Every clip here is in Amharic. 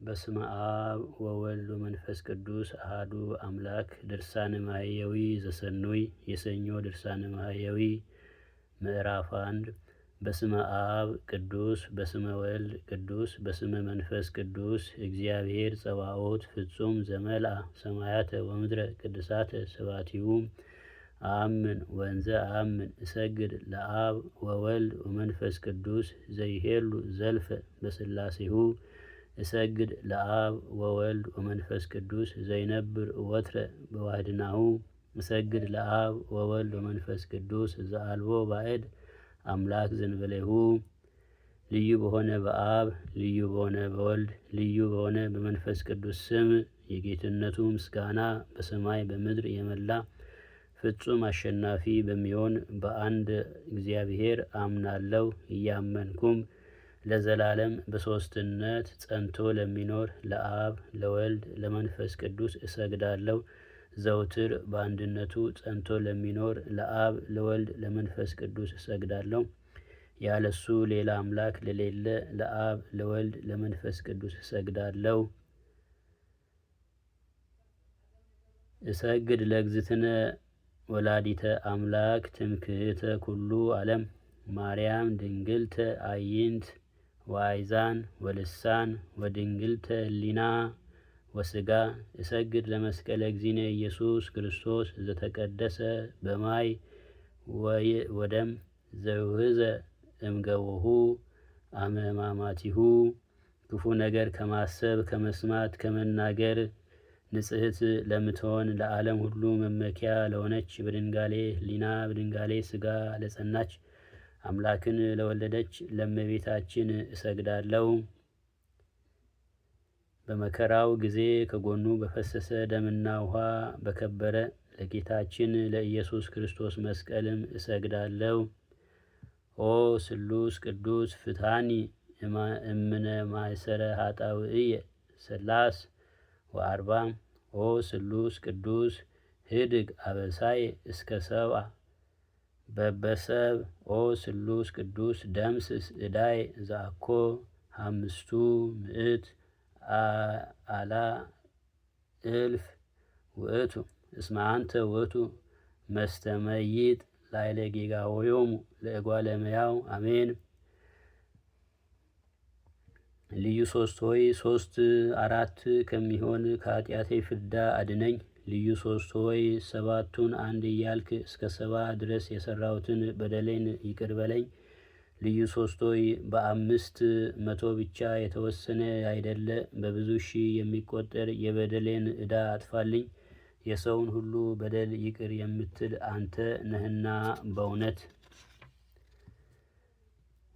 በስመ አብ ወወልድ ወመንፈስ ቅዱስ አሃዱ አምላክ። ድርሳነ ማሕየዊ ዘሰኑይ የሰኞ ድርሳነ ማሕየዊ ምዕራፍ 1 በስመ አብ ቅዱስ በስመ ወልድ ቅዱስ በስመ መንፈስ ቅዱስ እግዚአብሔር ጸባኦት ፍጹም ዘመልአ ሰማያተ ወምድረ ቅድሳተ ስብሐቲሁ አምን ወንዘ አምን እሰግድ ለአብ ወወልድ ወመንፈስ ቅዱስ ዘይሄሉ ዘልፈ በስላሴሁ እሰግድ ለአብ ወወልድ ወመንፈስ ቅዱስ ዘይነብር ወትረ በዋህድናሁ እሰግድ ለአብ ወወልድ ወመንፈስ ቅዱስ ዘአልቦ ባዕድ አምላክ ዘእንበሌሁ። ልዩ በሆነ በአብ ልዩ በሆነ በወልድ ልዩ በሆነ በመንፈስ ቅዱስ ስም የጌትነቱ ምስጋና በሰማይ በምድር የመላ ፍጹም አሸናፊ በሚሆን በአንድ እግዚአብሔር አምናለሁ እያመንኩም ለዘላለም በሦስትነት ጸንቶ ለሚኖር ለአብ ለወልድ ለመንፈስ ቅዱስ እሰግዳለሁ። ዘውትር በአንድነቱ ጸንቶ ለሚኖር ለአብ ለወልድ ለመንፈስ ቅዱስ እሰግዳለሁ። ያለሱ ሌላ አምላክ ለሌለ ለአብ ለወልድ ለመንፈስ ቅዱስ እሰግዳለሁ። እሰግድ ለእግዝእትነ ወላዲተ አምላክ ትምክህተ ኩሉ ዓለም ማርያም ድንግልተ አይንት ወአይዛን ወልሳን ወድንግልተ ህሊና ወስጋ እሰግድ ለመስቀለ እግዚእነ ኢየሱስ ክርስቶስ ዘተቀደሰ በማይ ወደም ዘውህዘ እምገቦሁ አመ ሕማማቲሁ። ክፉ ነገር ከማሰብ ከመስማት ከመናገር ንጽሕት ለምትሆን ለዓለም ሁሉ መመኪያ ለሆነች በድንጋሌ ህሊና በድንጋሌ ስጋ ለጸናች አምላክን ለወለደች ለእመቤታችን እሰግዳለሁ። በመከራው ጊዜ ከጎኑ በፈሰሰ ደምና ውሃ በከበረ ለጌታችን ለኢየሱስ ክርስቶስ መስቀልም እሰግዳለሁ። ኦ ስሉስ ቅዱስ ፍትሐኒ እምነ ማእሰረ ኃጣውእየ ሠላስ ወአርባ ኦ ስሉስ ቅዱስ ህድግ አበሳየ እስከ ሰብአ በበሰብ ኦ ስሉስ ቅዱስ ደምስስ እዳይ ዘአኮ አምስቱ ምዕት አላ እልፍ ውእቱ እስመ አንተ ውእቱ መስተመይጥ ላዕለ ጌጋዮሙ ለእጓለ እመሕያው አሜን። ልዩ ሶስት ሆይ ሶስት አራት ከሚሆን ከኃጢአቴ ፍዳ አድነኝ። ልዩ ሶስት ሆይ ሰባቱን አንድ እያልክ እስከ ሰባ ድረስ የሰራሁትን በደሌን ይቅር በለኝ። ልዩ ሶስት ሆይ በአምስት መቶ ብቻ የተወሰነ አይደለ በብዙ ሺህ የሚቆጠር የበደሌን ዕዳ አጥፋልኝ። የሰውን ሁሉ በደል ይቅር የምትል አንተ ነህና በእውነት።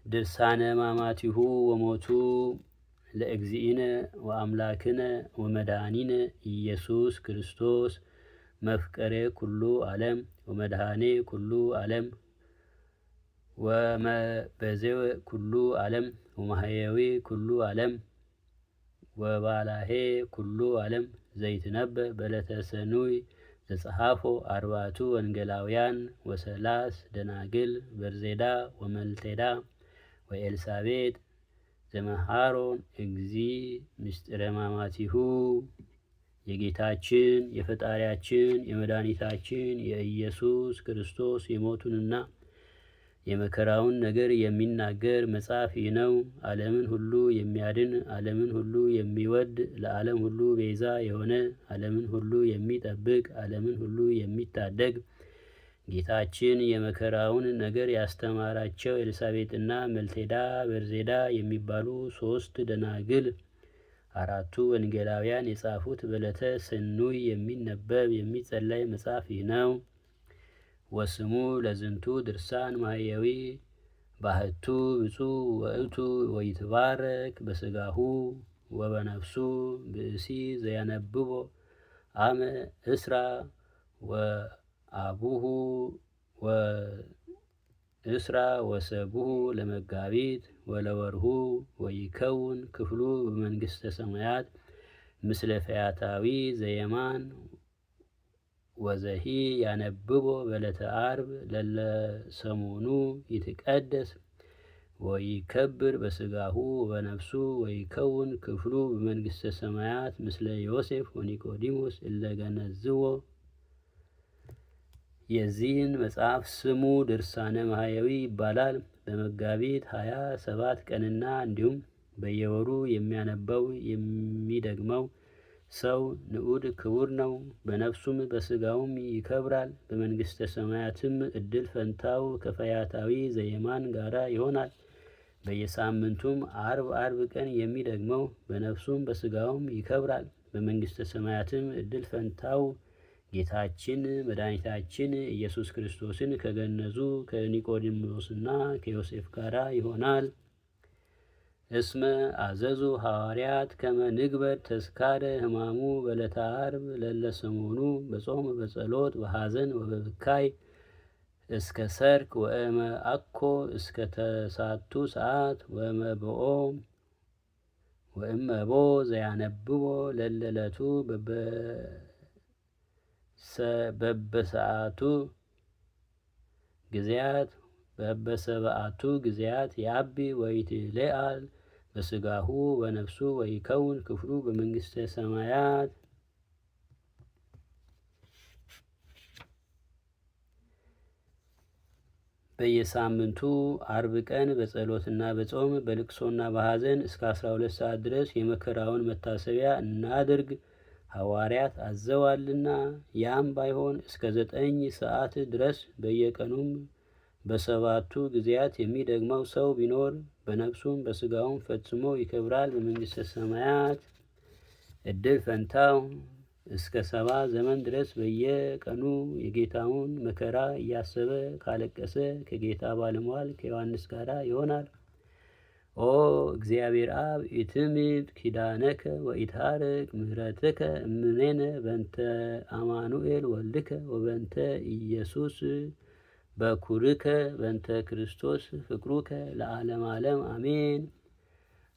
ድርሳነ ማማቲሁ ወሞቱ ለእግዚእነ ወአምላክነ ወመድኃኒነ ኢየሱስ ክርስቶስ መፍቀሬ ኩሉ ዓለም ወመድኃኔ ኩሉ ዓለም ወመበዜወ ኩሉ ዓለም ወማሕየዊ ኩሉ ዓለም ወባላሄ ኩሉ ዓለም ዘይትነበብ በዕለተ ሰኑይ ዘጸሐፎ አርባዕቱ ወንጌላውያን ወሰላስ ደናግል በርዜዳ ወመልቴዳ ወኤልሳቤጥ ዘመሃሮን እግዚእ ምስጢረ ማማቲሁ። የጌታችን የፈጣሪያችን የመድኃኒታችን የኢየሱስ ክርስቶስ የሞቱንና የመከራውን ነገር የሚናገር መጽሐፍ ይህ ነው። ዓለምን ሁሉ የሚያድን ዓለምን ሁሉ የሚወድ ለዓለም ሁሉ ቤዛ የሆነ ዓለምን ሁሉ የሚጠብቅ ዓለምን ሁሉ የሚታደግ ጌታችን የመከራውን ነገር ያስተማራቸው ኤልሳቤጥና መልቴዳ በርዜዳ የሚባሉ ሶስት ደናግል አራቱ ወንጌላውያን የጻፉት በዕለተ ሰኑይ የሚነበብ የሚጸለይ መጽሐፍ ይህ ነው። ወስሙ ለዝንቱ ድርሳን ማሕየዊ ባህቱ ብፁዕ ውእቱ ወይትባረክ በሥጋሁ ወበነፍሱ ብእሲ ዘያነብቦ አመ እስራ ወአቡሁ ወእስራ ወሰቡሁ ለመጋቢት ወለወርሁ ወይከውን ክፍሉ በመንግሥተ ሰማያት ምስለ ፈያታዊ ዘየማን ወዘሂ ያነብቦ በዕለተ ዓርብ ለለ ሰሞኑ ይትቀደስ ወይከብር በስጋሁ ወበነፍሱ ወይከውን ክፍሉ በመንግሥተ ሰማያት ምስለ ዮሴፍ ወኒቆዲሞስ እለ ገነዝዎ። የዚህን መጽሐፍ ስሙ ድርሳነ ማህየዊ ይባላል። በመጋቢት 27 ቀንና እንዲሁም በየወሩ የሚያነበው የሚደግመው ሰው ንዑድ ክቡር ነው። በነፍሱም በስጋውም ይከብራል። በመንግሥተ ሰማያትም እድል ፈንታው ከፈያታዊ ዘየማን ጋራ ይሆናል። በየሳምንቱም አርብ ቀን የሚደግመው በነፍሱም በስጋውም ይከብራል። በመንግሥተ ሰማያትም እድል ፈንታው ጌታችን መድኃኒታችን ኢየሱስ ክርስቶስን ከገነዙ ከኒቆዲሞስና ከዮሴፍ ጋራ ይሆናል። እስመ አዘዙ ሐዋርያት ከመ ንግበር ተስካረ ሕማሙ በዕለተ ዓርብ ለለ ሰሞኑ በጾም በጸሎት በሐዘን ወበብካይ እስከ ሰርክ ወእመ አኮ እስከ ተሳቱ ሰዓት ወእመቦ ዘያነብቦ ለለለቱ በበሰዓቱ ጊዜያት የአቢ ወይትለዓል በስጋሁ በነፍሱ ወይከውን ክፍሉ በመንግሥተ ሰማያት። በየሳምንቱ አርብ ቀን በጸሎትና በጾም በልቅሶና በሐዘን እስከ 12 ሰዓት ድረስ የመከራውን መታሰቢያ እናድርግ ሐዋርያት አዘዋልና። ያም ባይሆን እስከ 9 ሰዓት ድረስ በየቀኑም በሰባቱ ጊዜያት የሚደግመው ሰው ቢኖር በነፍሱም በስጋውም ፈጽሞ ይከብራል በመንግሥተ ሰማያት። እድል ፈንታው እስከ 70 ዘመን ድረስ በየቀኑ የጌታውን መከራ እያሰበ ካለቀሰ ከጌታ ባለሟል ከዮሐንስ ጋር ይሆናል። ኦ እግዚአብሔር አብ ኢትምጥ ኪዳነከ ወኢትሃርቅ ምህረትከ እምኔነ በንተ አማኑኤል ወልድከ ወበንተ ኢየሱስ በኩርከ በንተ ክርስቶስ ፍቅሩከ ለዓለም ዓለም አሜን።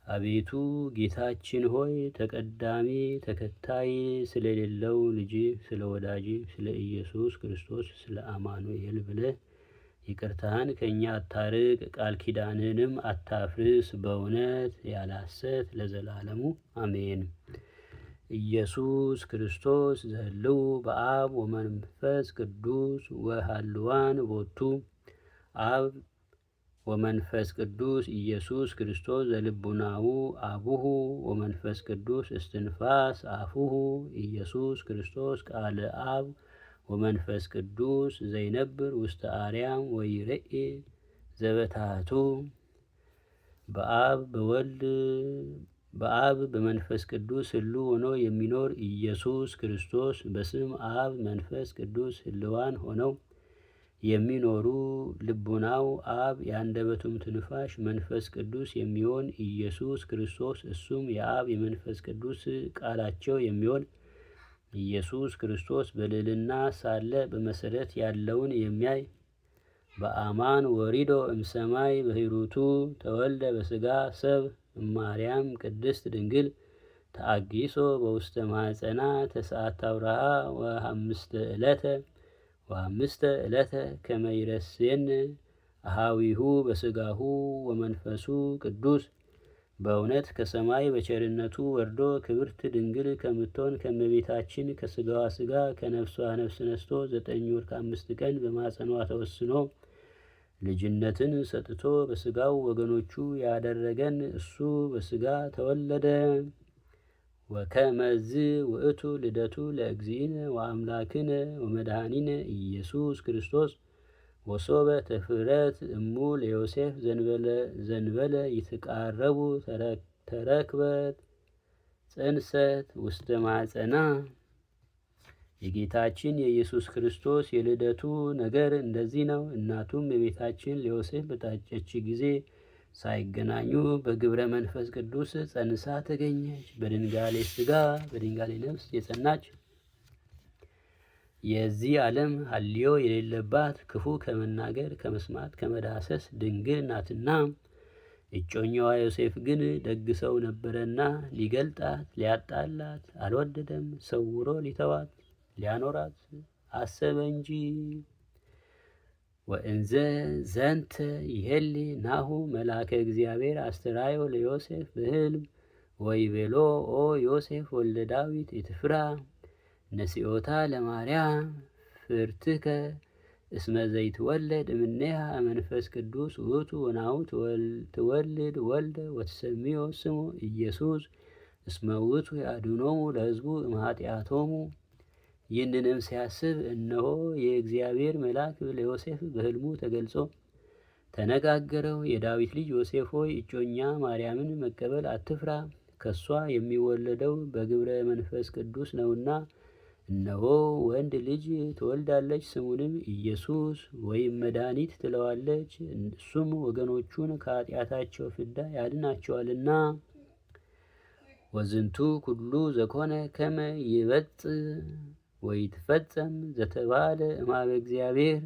አቤቱ ጌታችን ሆይ ተቀዳሚ ተከታይ ስለሌለው ልጅ ስለ ወዳጅ ስለ ኢየሱስ ክርስቶስ ስለ አማኑኤል ብለህ ይቅርታህን ከእኛ አታርቅ፣ ቃል ኪዳንህንም አታፍርስ፣ በእውነት ያለ ሐሰት ለዘላለሙ አሜን። ኢየሱስ ክርስቶስ ዘህልው በአብ ወመንፈስ ቅዱስ ወሃልዋን ቦቱ አብ ወመንፈስ ቅዱስ ኢየሱስ ክርስቶስ ዘልቡናሁ አቡሁ ወመንፈስ ቅዱስ እስትንፋስ አፉሁ ኢየሱስ ክርስቶስ ቃለ አብ ወመንፈስ ቅዱስ ዘይነብር ውስተ አርያም ወይሬኢ ዘበታቱ በአብ በመንፈስ ቅዱስ ህልው ሆኖ የሚኖር ኢየሱስ ክርስቶስ በስም አብ መንፈስ ቅዱስ ህልዋን ሆነው የሚኖሩ ልቡናው አብ የአንደበቱም ትንፋሽ መንፈስ ቅዱስ የሚሆን ኢየሱስ ክርስቶስ እሱም የአብ የመንፈስ ቅዱስ ቃላቸው የሚሆን ኢየሱስ ክርስቶስ በልዕልና ሳለ በመሰረት ያለውን የሚያይ በአማን ወሪዶ እምሰማይ በሂሩቱ ተወልደ በስጋ ሰብ እማርያም ቅድስት ድንግል ተአጊሶ በውስተ ማኅፀና ተስዓተ አብርሃ ወአምስተ ዕለተ ከመ ይረሴን አሃዊሁ በስጋሁ ወመንፈሱ ቅዱስ። በእውነት ከሰማይ በቸርነቱ ወርዶ ክብርት ድንግል ከምትሆን ከእመቤታችን ከስጋዋ ስጋ ከነፍሷ ነፍስ ነስቶ 9 ወር ከ5 ቀን በማኅፀኗ ተወስኖ ልጅነትን ሰጥቶ በስጋው ወገኖቹ ያደረገን እሱ በስጋ ተወለደ። ወከመዝ ውእቱ ልደቱ ለእግዚእነ ወአምላክነ ወመድኃኒነ ኢየሱስ ክርስቶስ ወሶበ ተፍረት እሙ ለዮሴፍ ዘንበለ ይትቃረቡ ተረክበት ጽንሰት ውስተ ማኅፀና። የጌታችን የኢየሱስ ክርስቶስ የልደቱ ነገር እንደዚህ ነው። እናቱም የቤታችን ለዮሴፍ በታጨች ጊዜ ሳይገናኙ በግብረ መንፈስ ቅዱስ ጸንሳ ተገኘች። በድንጋሌ ሥጋ በድንጋሌ ነፍስ የጸናች የዚህ ዓለም ሀልዮ የሌለባት ክፉ ከመናገር ከመስማት ከመዳሰስ ድንግል ናትና። እጮኛዋ ዮሴፍ ግን ደግ ሰው ነበረና ሊገልጣት ሊያጣላት አልወደደም። ሰውሮ ሊተዋት ሊያኖራት አሰበ እንጂ። ወእንዘ ዘንተ ይሄሊ ናሁ መልአከ እግዚአብሔር አስተራዮ ለዮሴፍ በሕልም ወይቤሎ ኦ ዮሴፍ ወልደ ዳዊት ኢትፍራ ነሲኦታ ለማርያም ፍርትከ እስመ ዘይትወለድ እምኔሃ መንፈስ ቅዱስ ውእቱ ወናሁ ትወልድ ወልደ ወትሰምዮ ስሙ ኢየሱስ እስመ ውእቱ ያድኅኖሙ ለሕዝቡ እምኃጢአቶሙ። ይህንንም ሲያስብ እነሆ የእግዚአብሔር መልአክ ለዮሴፍ በሕልሙ ተገልጾ ተነጋገረው። የዳዊት ልጅ ዮሴፍ ሆይ እጮኛ ማርያምን መቀበል አትፍራ፣ ከሷ የሚወለደው በግብረ መንፈስ ቅዱስ ነውና እነሆ ወንድ ልጅ ትወልዳለች፣ ስሙንም ኢየሱስ ወይም መድኃኒት ትለዋለች። እሱም ወገኖቹን ከኃጢአታቸው ፍዳ ያድናቸዋልና። ወዝንቱ ኩሉ ዘኮነ ከመ ይበጽሕ ወይትፈጸም ዘተባለ እምኀበ እግዚአብሔር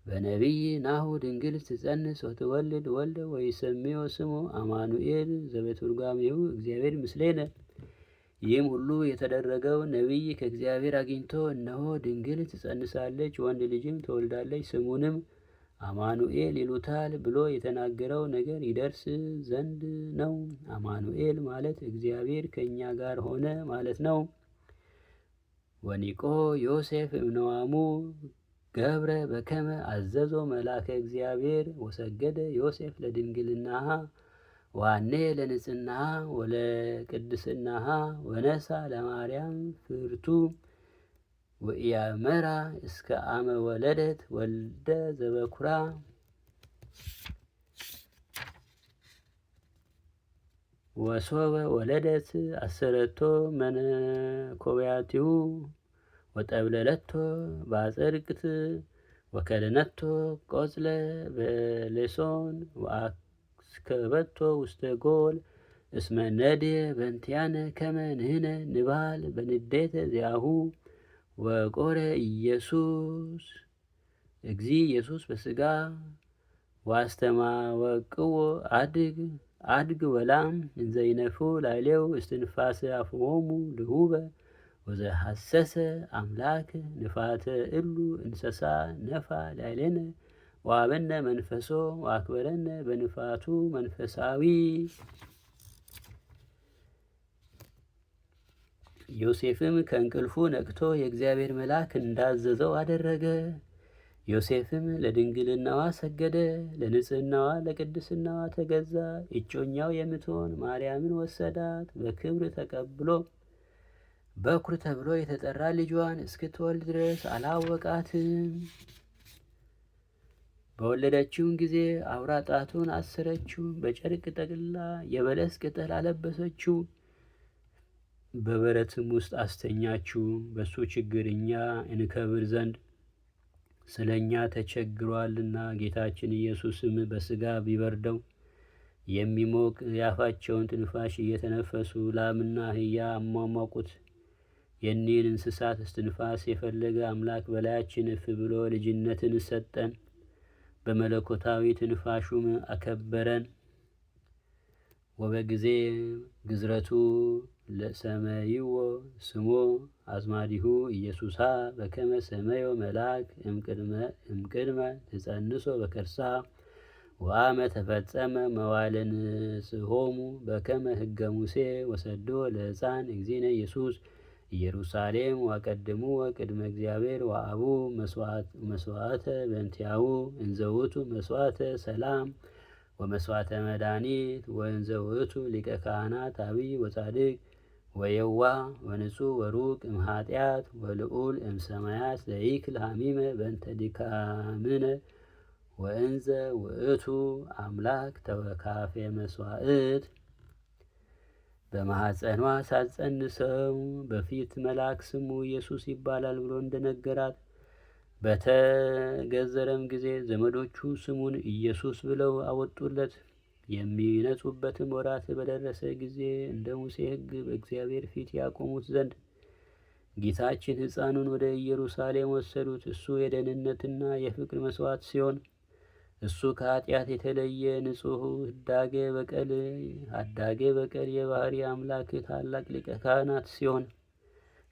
በነቢይ ናሁ ድንግል ትጸንስ ወትወልድ ወልደ ወይሰምዮ ስሙ አማኑኤል ዘበትርጓሜሁ እግዚአብሔር ምስሌነ። ይህም ሁሉ የተደረገው ነቢይ ከእግዚአብሔር አግኝቶ እነሆ ድንግል ትጸንሳለች፣ ወንድ ልጅም ትወልዳለች፣ ስሙንም አማኑኤል ይሉታል ብሎ የተናገረው ነገር ይደርስ ዘንድ ነው። አማኑኤል ማለት እግዚአብሔር ከእኛ ጋር ሆነ ማለት ነው። ወኒቆ ዮሴፍ እምነዋሙ ገብረ በከመ አዘዞ መልአከ እግዚአብሔር ወሰገደ ዮሴፍ ለድንግልናሃ ዋኔ ለንጽሕናሃ ወለቅድስናሃ ወነሳ ለማርያም ፍርቱ ወኢያመራ እስከ አመ ወለደት ወልደ ዘበኩራ። ወሶበ ወለደት አሰረቶ መነኮቢያቲሁ ወጠብለለቶ ባጸድቅት ወከደነቶ ቆጽለ በሌሶን ወአስከበቶ ውስተ ጎል እስመ ነድየ በእንቲአነ ከመ ንሕነ ንባል በንዴተ ዚአሁ ወቆረ ኢየሱስ እግዚ ኢየሱስ በሥጋ ዋስተማወቅዎ አድግ ወላም እንዘይነፉ ላዕሌው እስትንፋሰ አፍሆሙ ልሁበ ወዘሐሰሰ አምላክ ንፋተ እሉ እንስሳ ነፋ ላዕሌነ ወሀበነ መንፈሶ ወአክበረነ በንፋቱ መንፈሳዊ። ዮሴፍም ከእንቅልፉ ነቅቶ የእግዚአብሔር መልአክ እንዳዘዘው አደረገ። ዮሴፍም ለድንግልናዋ ሰገደ፣ ለንጽሕናዋ ለቅድስናዋ ተገዛ። እጮኛው የምትሆን ማርያምን ወሰዳት። በክብር ተቀብሎ በኩር ተብሎ የተጠራ ልጇን እስክትወልድ ድረስ አላወቃትም። በወለደችውን ጊዜ አውራ ጣቱን አሰረችው፣ በጨርቅ ጠቅልላ የበለስ ቅጠል አለበሰችው፣ በበረትም ውስጥ አስተኛችው። በሱ ችግር እኛ እንከብር ዘንድ ስለ እኛ ተቸግሯልና። ጌታችን ኢየሱስም በሥጋ ቢበርደው የሚሞቅ የአፋቸውን ትንፋሽ እየተነፈሱ ላምና አህያ አሟሟቁት። የኒህን እንስሳት እስትንፋስ የፈለገ አምላክ በላያችን እፍ ብሎ ልጅነትን ሰጠን፣ በመለኮታዊ ትንፋሹም አከበረን። ወበጊዜ ግዝረቱ ለሰመይዎ ስሞ አዝማዲሁ ኢየሱሳ በከመ ሰመዮ መልአክ እምቅድመ ትጸንሶ በከርሳ ወአመ ተፈጸመ መዋዕለ ንስሖሙ በከመ ሕገ ሙሴ ወሰዶ ለሕፃን እግዚእነ ኢየሱስ ኢየሩሳሌም ወቀድሙ ወቅድመ እግዚአብሔር ወአቡ መስዋዕተ በእንቲአሁ እንዘ ውእቱ መስዋዕተ ሰላም ወመስዋዕተ መድኃኒት ወእንዘ ውእቱ ሊቀ ካህናት አብይ ወጻድቅ ወየዋ ወንጹሕ ወሩቅ እምኃጢአት ወልዑል እምሰማያት ዘይክል ሐሚመ በእንተ ድካምነ ወእንዘ ውእቱ አምላክ ተወካፌ መስዋዕት። በማኅፀኗ ሳትጸንሰው በፊት መልአክ ስሙ ኢየሱስ ይባላል ብሎ እንደነገራት በተገዘረም ጊዜ ዘመዶቹ ስሙን ኢየሱስ ብለው አወጡለት። የሚነጹበትም ወራት በደረሰ ጊዜ እንደ ሙሴ ሕግ በእግዚአብሔር ፊት ያቆሙት ዘንድ ጌታችን ሕፃኑን ወደ ኢየሩሳሌም ወሰዱት። እሱ የደህንነትና የፍቅር መስዋዕት ሲሆን እሱ ከኃጢአት የተለየ ንጹሕ አዳጌ በቀል የባህሪ አምላክ ታላቅ ሊቀ ካህናት ሲሆን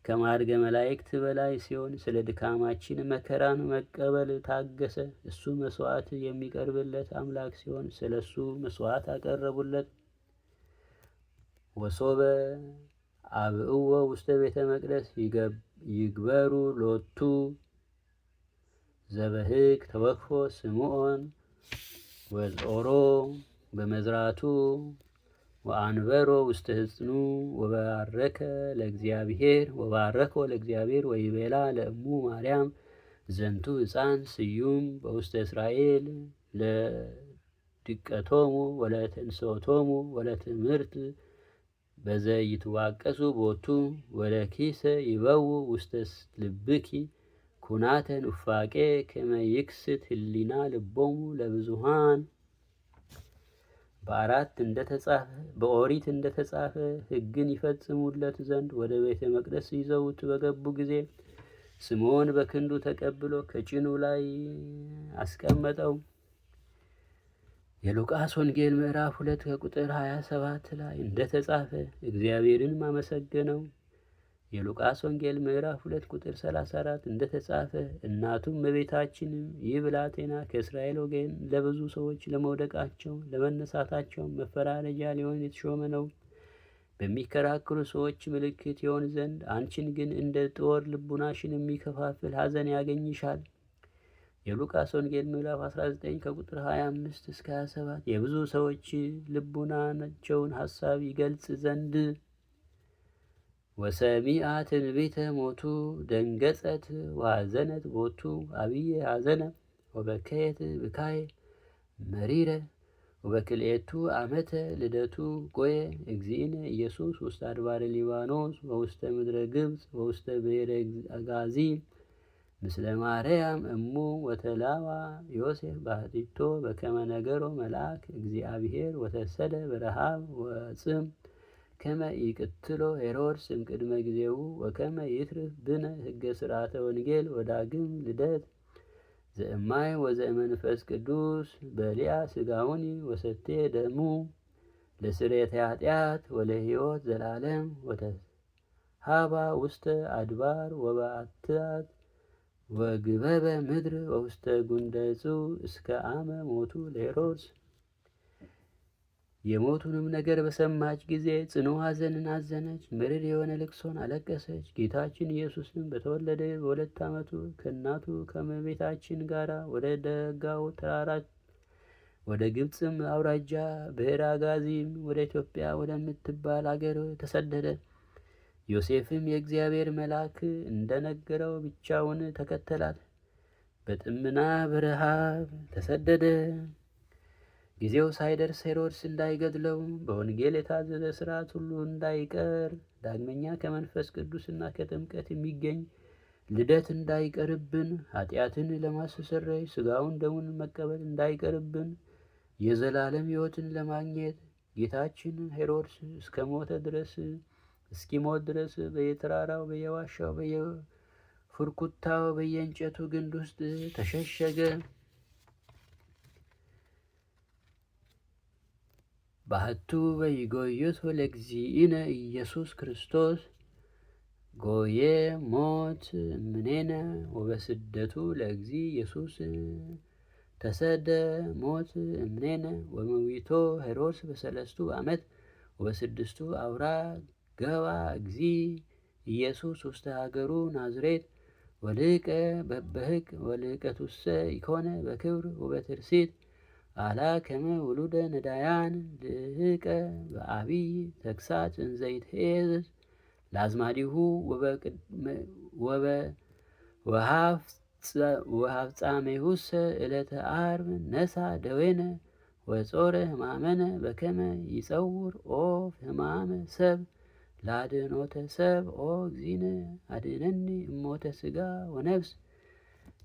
ከማዕርገ መላእክት በላይ ሲሆን ስለ ድካማችን መከራን መቀበል ታገሰ። እሱ መስዋዕት የሚቀርብለት አምላክ ሲሆን ስለ እሱ መስዋዕት አቀረቡለት። ወሶበ አብእዎ ውስተ ቤተ መቅደስ ይግበሩ ሎቱ ዘበህግ ተወክፎ ስምዖን ወጾሮ በመዝራቱ ወአንበሮ ውስተ ህጽኑ ወባረከ ለእግዚአብሔር ወይቤላ ለእሙ ማርያም ዘንቱ ሕፃን ስዩም በውስተ እስራኤል ለድቀቶሙ ወለተንሥኦቶሙ ወለትምህርት በዘይትዋቀሱ ቦቱ ወለኪሰ ይበው ውስተ ልብኪ ኩናተ ኑፋቄ ከመ ይክስት ህሊና ልቦሙ ለብዙሃን። በኦሪት እንደተጻፈ ሕግን ይፈጽሙለት ዘንድ ወደ ቤተ መቅደስ ይዘውት በገቡ ጊዜ ስምዖን በክንዱ ተቀብሎ ከጭኑ ላይ አስቀመጠው። የሉቃስ ወንጌል ምዕራፍ 2 ከቁጥር 27 ላይ እንደተጻፈ እግዚአብሔርን አመሰገነው። የሉቃስ ወንጌል ምዕራፍ 2 ቁጥር 34 እንደተጻፈ እናቱም እመቤታችንም ይህ ብላቴና ከእስራኤል ወገን ለብዙ ሰዎች ለመውደቃቸው ለመነሳታቸው መፈራረጃ ሊሆን የተሾመ ነው፣ በሚከራከሩ ሰዎች ምልክት ይሆን ዘንድ አንቺን ግን እንደ ጦር ልቡናሽን የሚከፋፍል ሐዘን ያገኝሻል። የሉቃስ ወንጌል ምዕራፍ 19 ከቁጥር 25 እስከ 27 የብዙ ሰዎች ልቡናቸውን ሐሳብ ይገልጽ ዘንድ ወሰሚአ ትንቢተ ሞቱ ደንገጸት ወሐዘነት ቦቱ አብየ ሐዘነ ወበከየት ብካየ መሪረ ወበክልኤቱ ዓመተ ልደቱ ጎየ እግዚእነ ኢየሱስ ውስተ አድባረ ሊባኖስ ወውስተ ምድረ ግብፅ ወውስተ ብሔረ አጋዚ ምስለ ማርያም እሙ ወተላዋ ዮሴፍ ባህቲቶ በከመ ነገሮ መልአክ እግዚአብሔር ወተሰደ በረሃብ ወጽም ከመ ይቅትሎ ሄሮድስ እምቅድመ ጊዜው ወከመ ይትርፍ ብነ ሕገ ስርዓተ ወንጌል ወዳግም ልደት ዘእማይ ወዘእመንፈስ ቅዱስ በሊያ ስጋውኒ ወሰቴ ደሙ ለስርየተ ኃጢአት ወለሕይወት ዘላለም ወተሃባ ውስተ አድባር ወበዓትታት ወግበበ ምድር ወውስተ ጉንደጹ እስከ አመ ሞቱ ለሄሮድስ። የሞቱንም ነገር በሰማች ጊዜ ጽኑ ሐዘንን አዘነች፣ ምርር የሆነ ልቅሶን አለቀሰች። ጌታችን ኢየሱስም በተወለደ በ2 ዓመቱ ከእናቱ ከእመቤታችን ጋር ወደ ደጋው ተራራ ወደ ግብፅም አውራጃ ብሔረ አጋዚም ወደ ኢትዮጵያ ወደምትባል አገር ተሰደደ። ዮሴፍም የእግዚአብሔር መልአክ እንደነገረው ብቻውን ተከተላት። በጥምና በረሃብ ተሰደደ። ጊዜው ሳይደርስ ሄሮድስ እንዳይገድለው በወንጌል የታዘዘ ሥርዓት ሁሉ እንዳይቀር ዳግመኛ ከመንፈስ ቅዱስና ከጥምቀት የሚገኝ ልደት እንዳይቀርብን ኃጢአትን ለማስተስረይ ሥጋውን ደሙን መቀበል እንዳይቀርብን የዘላለም ሕይወትን ለማግኘት ጌታችን ሄሮድስ እስኪሞት ድረስ በየተራራው በየዋሻው በየፍርኩታው በየእንጨቱ ግንድ ውስጥ ተሸሸገ። ባህቱ በይጎዩት ለእግዚእነ ኢየሱስ ክርስቶስ ጎየ ሞት እምኔነ ወበስደቱ ለእግዚ ኢየሱስ ተሰደ ሞት እምኔነ ወመዊቶ ሄሮድስ በ3 ዓመት ወበ6 አውራ ገባ እግዚ ኢየሱስ ውስተ ሀገሩ ናዝሬት ወልቀ በበህቅ ወልቀቱሰ ኢኮነ በክብር ወበትርሲት አላ ከመ ውሉደ ነዳያን ልህቀ በአብይ ተግሳጽ እንዘይትሄዝ ለአዝማዲሁ ወሃፍጻሜሁሰ ዕለተ ዓርብ ነሳ ደዌነ ወጾረ ሕማመነ በከመ ይጸውር ኦ ሕማመ ሰብ ለአድኅኖተ ሰብ ኦ እግዚእነ አድኅነኒ እሞተ ሥጋ ወነፍስ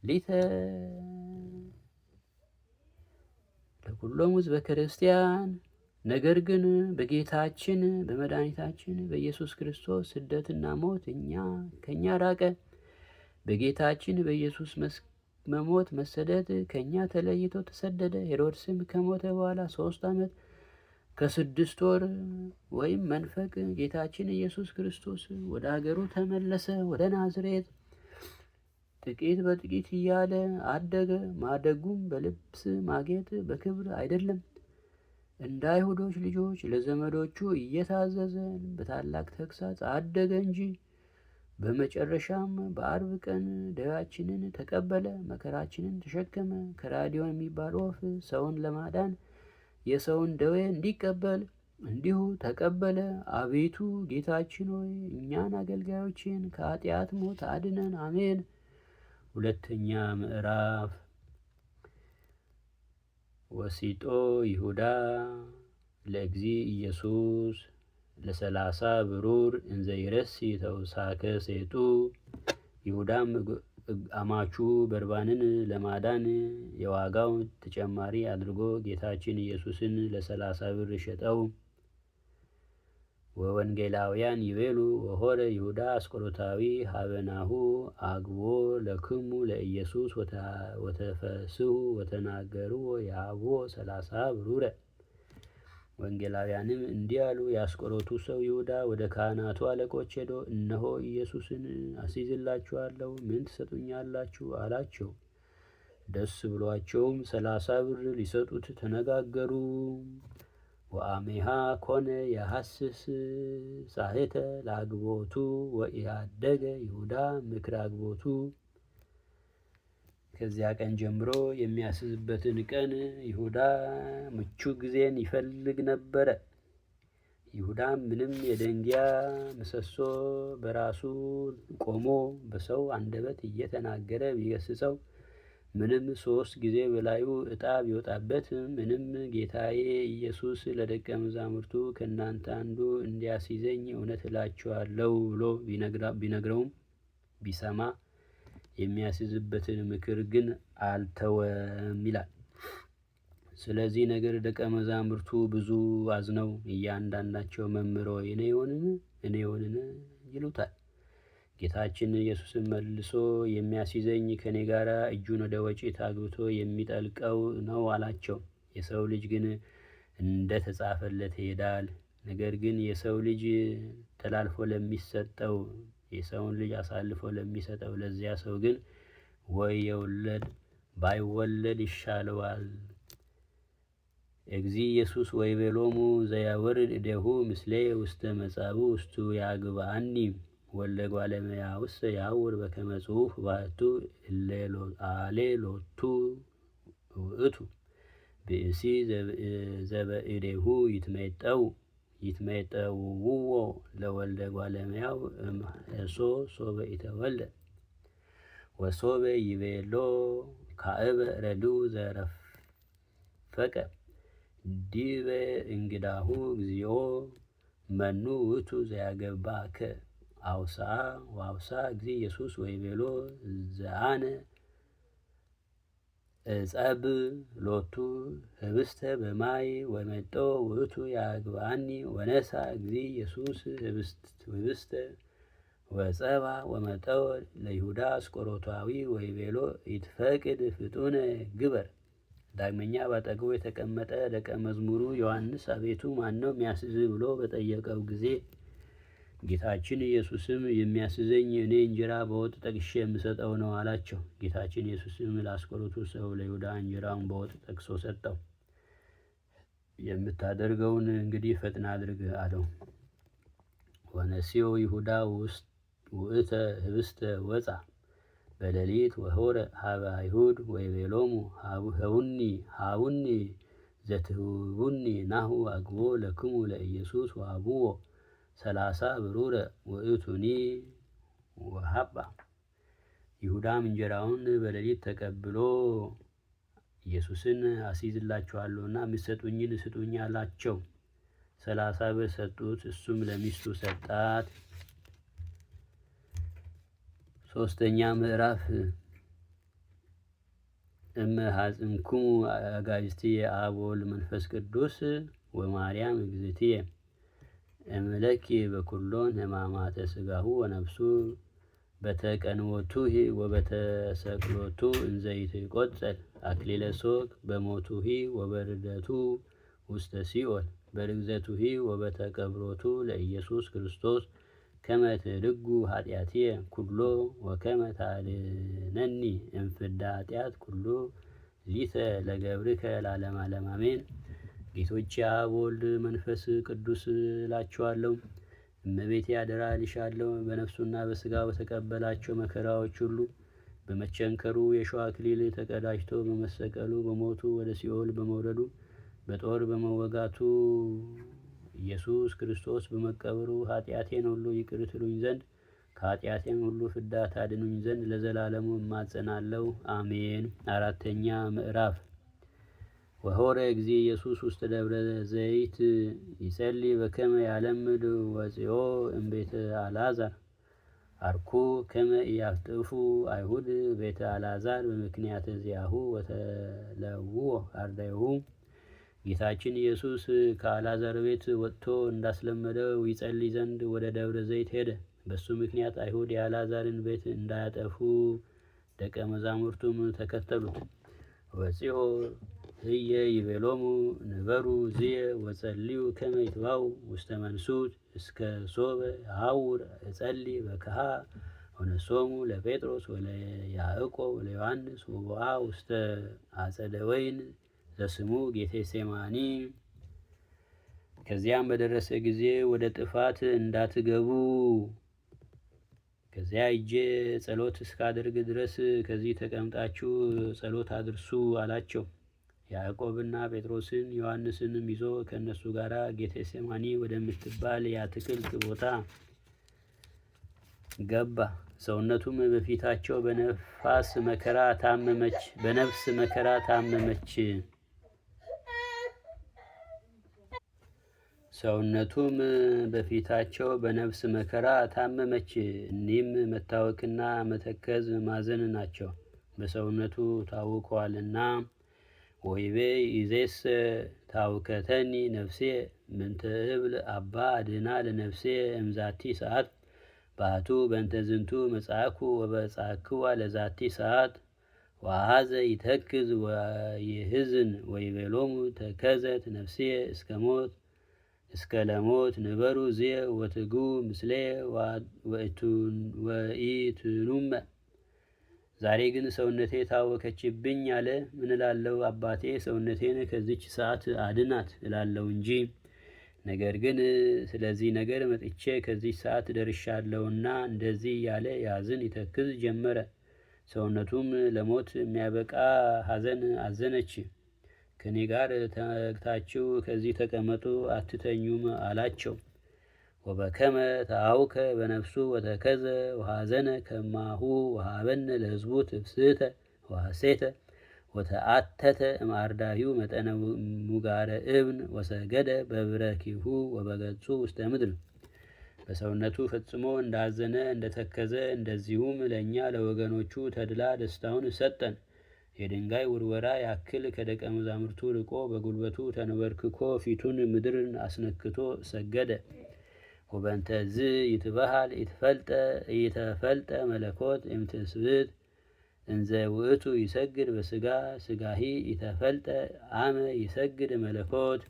ሊተ ለኩሎሙ ሕዝበ ክርስቲያን። ነገር ግን በጌታችን በመድኃኒታችን በኢየሱስ ክርስቶስ ስደትና ሞት ከእኛ ራቀ። በጌታችን በኢየሱስ መሞት መሰደድ ከእኛ ተለይቶ ተሰደደ። ሄሮድስም ከሞተ በኋላ 3 ዓመት ከ6 ወር ወይም መንፈቅ ጌታችን ኢየሱስ ክርስቶስ ወደ አገሩ ተመለሰ። ወደ ናዝሬት ጥቂት በጥቂት እያለ አደገ። ማደጉም በልብስ ማጌጥ በክብር አይደለም፣ እንደ አይሁዶች ልጆች ለዘመዶቹ እየታዘዘ በታላቅ ተግሳጽ አደገ እንጂ። በመጨረሻም በአርብ ቀን ደዌያችንን ተቀበለ፣ መከራችንን ተሸከመ። ከራዲዮን የሚባል ወፍ ሰውን ለማዳን የሰውን ደዌ እንዲቀበል እንዲሁ ተቀበለ። አቤቱ ጌታችን ሆይ እኛን አገልጋዮችን ከኃጢአት ሞት አድነን፣ አሜን። ሁለተኛ ምዕራፍ። ወሲጦ ይሁዳ ለእግዚ ኢየሱስ ለ30 ብሩር እንዘ ይረሲ ተውሳከ ሴጡ። ይሁዳም አማቹ በርባንን ለማዳን የዋጋው ተጨማሪ አድርጎ ጌታችን ኢየሱስን ለ30 ብር ሸጠው። ወወንጌላውያን ይቤሉ ወሆረ ይሁዳ አስቆሮታዊ ሀበናሁ አግቦ ለክሙ ለኢየሱስ ወተፈስሑ ወተናገሩ ያቦ 30 ብሩረ። ወንጌላውያንም እንዲህ አሉ። የአስቆሮቱ ሰው ይሁዳ ወደ ካህናቱ አለቆች ሄዶ እነሆ ኢየሱስን አስይዝላችኋለሁ፣ ምን ትሰጡኛላችሁ አላቸው። ደስ ብሏቸውም 30 ብር ሊሰጡት ተነጋገሩ። ወአሜሃ ኮነ የሐስስ ሳህተ ለአግቦቱ ወኢያደገ ይሁዳ ምክረ አግቦቱ። ከዚያ ቀን ጀምሮ የሚያስዝበትን ቀን ይሁዳ ምቹ ጊዜን ይፈልግ ነበረ። ይሁዳም ምንም የደንጊያ ምሰሶ በራሱ ቆሞ በሰው አንደበት እየተናገረ ቢገስጸው ምንም 3 ጊዜ በላዩ ዕጣ ቢወጣበት ምንም ጌታዬ ኢየሱስ ለደቀ መዛሙርቱ ከእናንተ አንዱ እንዲያስይዘኝ እውነት እላችኋለሁ ብሎ ቢነግረውም ቢሰማ የሚያስይዝበትን ምክር ግን አልተወም ይላል። ስለዚህ ነገር ደቀ መዛሙርቱ ብዙ አዝነው እያንዳንዳቸው መምህር ሆይ እኔ ሆንን ይሉታል። ጌታችን ኢየሱስን መልሶ የሚያስይዘኝ ከኔ ጋር እጁን ወደ ወጪት አግብቶ የሚጠልቀው ነው አላቸው። የሰው ልጅ ግን እንደ ተጻፈለት ይሄዳል። ነገር ግን የሰው ልጅ ተላልፎ ለሚሰጠው የሰውን ልጅ አሳልፎ ለሚሰጠው ለዚያ ሰው ግን ወየውለድ ባይወለድ ይሻለዋል። እግዚ ኢየሱስ ወይቤሎሙ ዘያወርድ እዴሁ ምስሌ ውስተ መጻብዕ ውስቱ ያግባአኒ ወልደ እጓለ እመሕያውሰ ያውር በከመ ጽሑፍ ባሕቱ አሌ ሎቱ ውእቱ ብእሲ ዘበእዴሁ ይትሜጠውዎ ለወልደ እጓለ እመሕያው እምኄሶ ሶበ ኢተወልደ ወሶበ ይቤሎ ካዕበ ረድኡ ዘረፈቀ ዲበ እንግዳሁ እግዚኦ መኑ ውእቱ ዘያገባከ አውሳ እግዚ ኢየሱስ ወይቤሎ ዘአነ እጸብ ሎቱ ህብስተ በማይ ወመጦ ውእቱ ያግባአኒ ወነሳ እግዚ ኢየሱስ ህብስተ ወጸባ ወመጠወ ለይሁዳ አስቆሮታዊ ወይቤሎ ይትፈቅድ ፍጡነ ግበር። ዳግመኛ ባጠገቡ የተቀመጠ ደቀ መዝሙሩ ዮሐንስ አቤቱ ማነው የሚያስይዝህ ብሎ በጠየቀው ጊዜ ጌታችን ኢየሱስም የሚያስይዘኝ እኔ እንጀራ በወጥ ጠቅሼ የምሰጠው ነው አላቸው። ጌታችን ኢየሱስም ለአስቆሮቱ ሰው ለይሁዳ እንጀራውን በወጥ ጠቅሶ ሰጠው። የምታደርገውን እንግዲህ ፈጥና አድርግ አለው። ወነሲዮ ይሁዳ ውእተ ህብስተ ወፃ በሌሊት ወሆረ ሀበ አይሁድ ወይቤሎሙ ሃቡኒ ዘትህቡኒ ናሁ አግቦ ለክሙ ለኢየሱስ ወሀብዎ 30 ብሩረ ውእቱኒ ወሀባ። ይሁዳም እንጀራውን በሌሊት ተቀብሎ ኢየሱስን አስይዝላችኋለሁና የምትሰጡኝን ስጡኝ አላቸው። 30 ብር ሰጡት፣ እሱም ለሚስቱ ሰጣት። 3ኛ ምዕራፍ። እመ ሐጽንክሙ አጋዕዝትየ አብ ወወልድ መንፈስ ቅዱስ ወማርያም እግዝእትየ እምለኪ በኩሎን ሕማማተ ሥጋሁ ወነፍሱ በተቀንወቱሂ ወበተሰቅሎቱ እንዘ ይትቈጸር አክሊለ ሦክ በሞቱሂ ወበርደቱ ውስተ ሲኦል በርግዘቱሂ ወበተቀብሮቱ ለኢየሱስ ክርስቶስ ከመ ትልጉ ኃጢአትየ ኩሎ ወከመ ታድኅነኒ እምፍዳ ኃጢአት ኩሎ ሊተ ለገብርከ ለዓለመ ዓለም አሜን። ጌቶቼ አብ ወልድ መንፈስ ቅዱስ እላችኋለሁ። እመቤቴ አደራ እልሻለሁ። በነፍሱና በሥጋው በተቀበላቸው መከራዎች ሁሉ በመቸንከሩ የሾህ አክሊል ተቀዳጅቶ በመሰቀሉ በሞቱ ወደ ሲኦል በመውረዱ በጦር በመወጋቱ ኢየሱስ ክርስቶስ በመቀበሩ ኃጢአቴን ሁሉ ይቅር ትሉኝ ዘንድ ከኃጢአቴም ሁሉ ፍዳ ታድኑኝ ዘንድ ለዘላለሙ እማጸናለሁ። አሜን። አራተኛ ምዕራፍ ወሆረ ጊዜ ኢየሱስ ውስተ ደብረ ዘይት ይጸልይ በከመ ያለምድ ወፂኦ እምቤተ አልዓዛር አርኩ ከመ ኢያፍጥፉ አይሁድ ቤተ አልዓዛር በምክንያተ ዚአሁ ወተለውዎ አርዳኢሁ። ጌታችን ኢየሱስ ከአልዓዛር ቤት ወጥቶ እንዳስለመደው ይጸልይ ዘንድ ወደ ደብረ ዘይት ሄደ። በሱ ምክንያት አይሁድ የአልዓዛርን ቤት እንዳያጠፉ ደቀ መዛሙርቱም ተከተሉት። ወፂኦ ህየ ይቤሎሙ ንበሩ ዝየ ወጸልዩ ከመ ይትባኡ ውስተ መንሱት እስከ ሶበ አውር እጸልይ በከሃ ወነሶሙ ለጴጥሮስ ወለያዕቆብ ወለዮሐንስ ወቦአ ውስተ አጸደ ወይን ዘስሙ ጌቴሴማኒ። ከዚያም በደረሰ ጊዜ ወደ ጥፋት እንዳትገቡ ከዚያ እጄ ጸሎት እስካደርግ ድረስ ከዚህ ተቀምጣችሁ ጸሎት አድርሱ አላቸው። ያዕቆብና ጴጥሮስን ዮሐንስንም ይዞ ከእነሱ ጋር ጌቴሴማኒ ወደምትባል የአትክልት ቦታ ገባ። ሰውነቱም በፊታቸው በነፍስ መከራ ታመመች። ሰውነቱም በፊታቸው በነፍስ መከራ ታመመች። እኒህም መታወክና መተከዝ ማዘን ናቸው። በሰውነቱ ታውቋልና ወይቤ ይዜስ ታውከተኒ ነፍሴ ምንተ እብል አባ አድኅና ለነፍሴ እምዛቲ ሰዓት ባቱ በእንተ ዝንቱ መጽአኩ ወበጻክዋ ለዛቲ ሰዓት ወአኀዘ ይተክዝ ወይህዝን ወይቤሎሙ ተከዘት ነፍሴ እስከ ለሞት ንበሩ ዝየ ወትጉ ምስሌ ወኢትኑመ። ዛሬ ግን ሰውነቴ ታወከችብኝ አለ። ምን እላለሁ? አባቴ ሰውነቴን ከዚች ሰዓት አድናት እላለሁ እንጂ። ነገር ግን ስለዚህ ነገር መጥቼ ከዚች ሰዓት ደርሻለሁና እንደዚህ ያለ ያዝን ይተክዝ ጀመረ። ሰውነቱም ለሞት የሚያበቃ ሐዘን አዘነች። ከኔ ጋር ተግታችሁ ከዚህ ተቀመጡ አትተኙም አላቸው። ወበከመ ተአውከ በነፍሱ ወተከዘ ወሐዘነ ከማሁ ወሀበነ ለሕዝቡ ትፍስሕተ ወሐሴተ ወተአተተ እምአርዳኢሁ መጠነ ሙጋረ እብን ወሰገደ በብረኪሁ ወበገጹ ውስተ ምድር። በሰውነቱ ፈጽሞ እንዳዘነ እንደተከዘ እንደዚሁም ለእኛ ለወገኖቹ ተድላ ደስታውን ሰጠን። የድንጋይ ውርወራ ያክል ከደቀ መዛሙርቱ ርቆ በጉልበቱ ተንበርክኮ ፊቱን ምድርን አስነክቶ ሰገደ። ወበእንተዝ ይትበሃል ኢተፈልጠ መለኮት እምትስብእት እንዘ ውእቱ ይሰግድ በስጋ ስጋሂ ኢተፈልጠ አመ ይሰግድ መለኮት።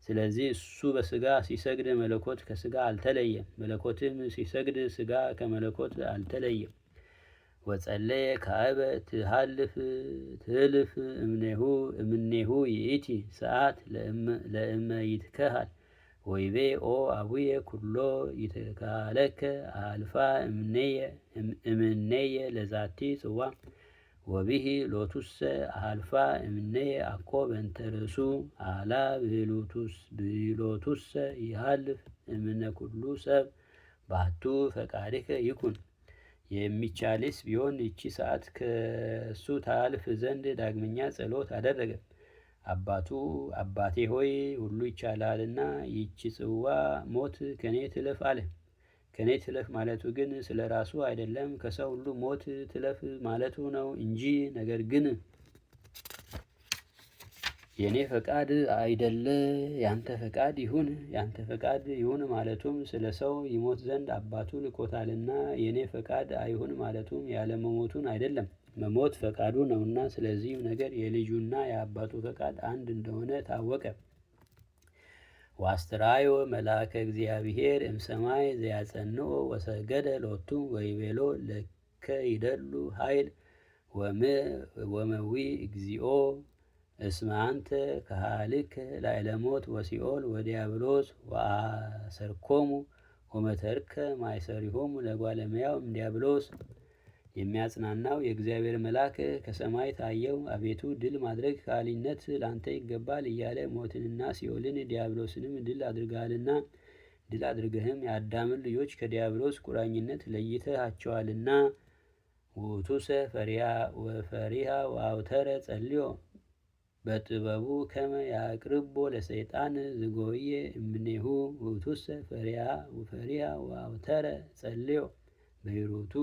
ስለዚህ እሱ በስጋ ሲሰግድ መለኮት ከስጋ አልተለየም፣ መለኮትም ሲሰግድ ስጋ ከመለኮት አልተለየም። ወጸለየ ካዕበ ትህልፍ እምኔሁ ይእቲ ሰዓት ለእመ ይትከሃል ወይቤ ኦ አቡየ ኩሎ ይትካለከ አልፋ እምኔየ ለዛቲ ጽዋ ወቢሂ ሎቱሰ አልፋ እምኔየ አኮ በእንተ ርእሱ አላ ብሂሎቱሰ ይሃልፍ እምነ ኩሉ ሰብ ባቱ ፈቃድከ ይኩን። የሚቻልስ ቢሆን ይቺ ሰዓት ከእሱ ታልፍ ዘንድ ዳግመኛ ጸሎት አደረገ። አባቴ ሆይ ሁሉ ይቻላልና ይቺ ጽዋ ሞት ከኔ ትለፍ አለ። ከኔ ትለፍ ማለቱ ግን ስለ ራሱ አይደለም፣ ከሰው ሁሉ ሞት ትለፍ ማለቱ ነው እንጂ። ነገር ግን የኔ ፈቃድ አይደለ ያንተ ፈቃድ ይሁን ማለቱም ስለ ሰው ይሞት ዘንድ አባቱ ልኮታልና፣ የኔ ፈቃድ አይሁን ማለቱም ያለመሞቱን አይደለም፣ መሞት ፈቃዱ ነውና። ስለዚህም ነገር የልጁና የአባቱ ፈቃድ አንድ እንደሆነ ታወቀ። ዋስትራዮ መልአከ እግዚአብሔር እምሰማይ ዘያጸንኦ ወሰገደ ሎቱ ወይቤሎ ለከ ይደሉ ኃይል ወመዊ እግዚኦ እስመ አንተ ከሃልከ ላዕለሞት ወሲኦል ወዲያብሎስ ወአሰርኮሙ ወመተርከ ማይሰሪሆሙ ለጓለ እመሕያው እምዲያብሎስ። የሚያጽናናው የእግዚአብሔር መልአክ ከሰማይ ታየው። አቤቱ ድል ማድረግ ከሃሊነት ላንተ ይገባል እያለ ሞትንና ሲኦልን ዲያብሎስንም ድል አድርገሃልና ድል አድርገህም የአዳምን ልጆች ከዲያብሎስ ቁራኝነት ለይተሃቸዋልና። ውእቱሰ ፈሪሃ ወአውተረ ጸልዮ በጥበቡ ከመ ያቅርቦ ለሰይጣን ዝጎየ እምኔሁ። ውእቱሰ ፈሪሃ ወአውተረ ጸልዮ በሂሩቱ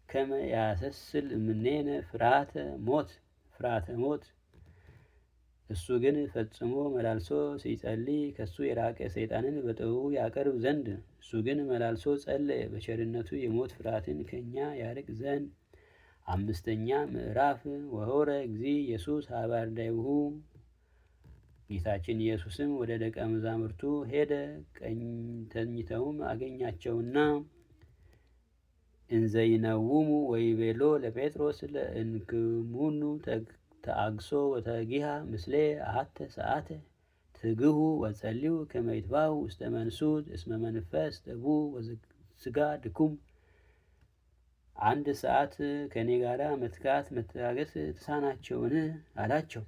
ከመ ያሰስል እምኔነ ፍርሃተ ሞት። እሱ ግን ፈጽሞ መላልሶ ሲጸልይ ከሱ የራቀ ሰይጣንን በጥበቡ ያቀርብ ዘንድ እሱ ግን መላልሶ ጸለየ በቸርነቱ የሞት ፍርሃትን ከኛ ያርቅ ዘንድ። አምስተኛ ምዕራፍ ወሆረ እግዚእ ኢየሱስ ኀበ አርዳኢሁ። ጌታችን ኢየሱስም ወደ ደቀ መዛሙርቱ ሄደ። ቀኝ ተኝተውም አገኛቸውና እንዘይነውሙ ወይቤሎ ለጴጥሮስ ለእንክሙኑ ተአግሶ ወተጊሃ ምስሌ አሐተ ሰዓተ ትግሁ ወጸልዩ ከመ ይትባኡ ውስተ መንሱት እስመ መንፈስ ጠቡ ወሥጋ ድኩም። አንድ ሰዓት ከእኔ ጋር መታገስ ተሳናቸውን አላቸው።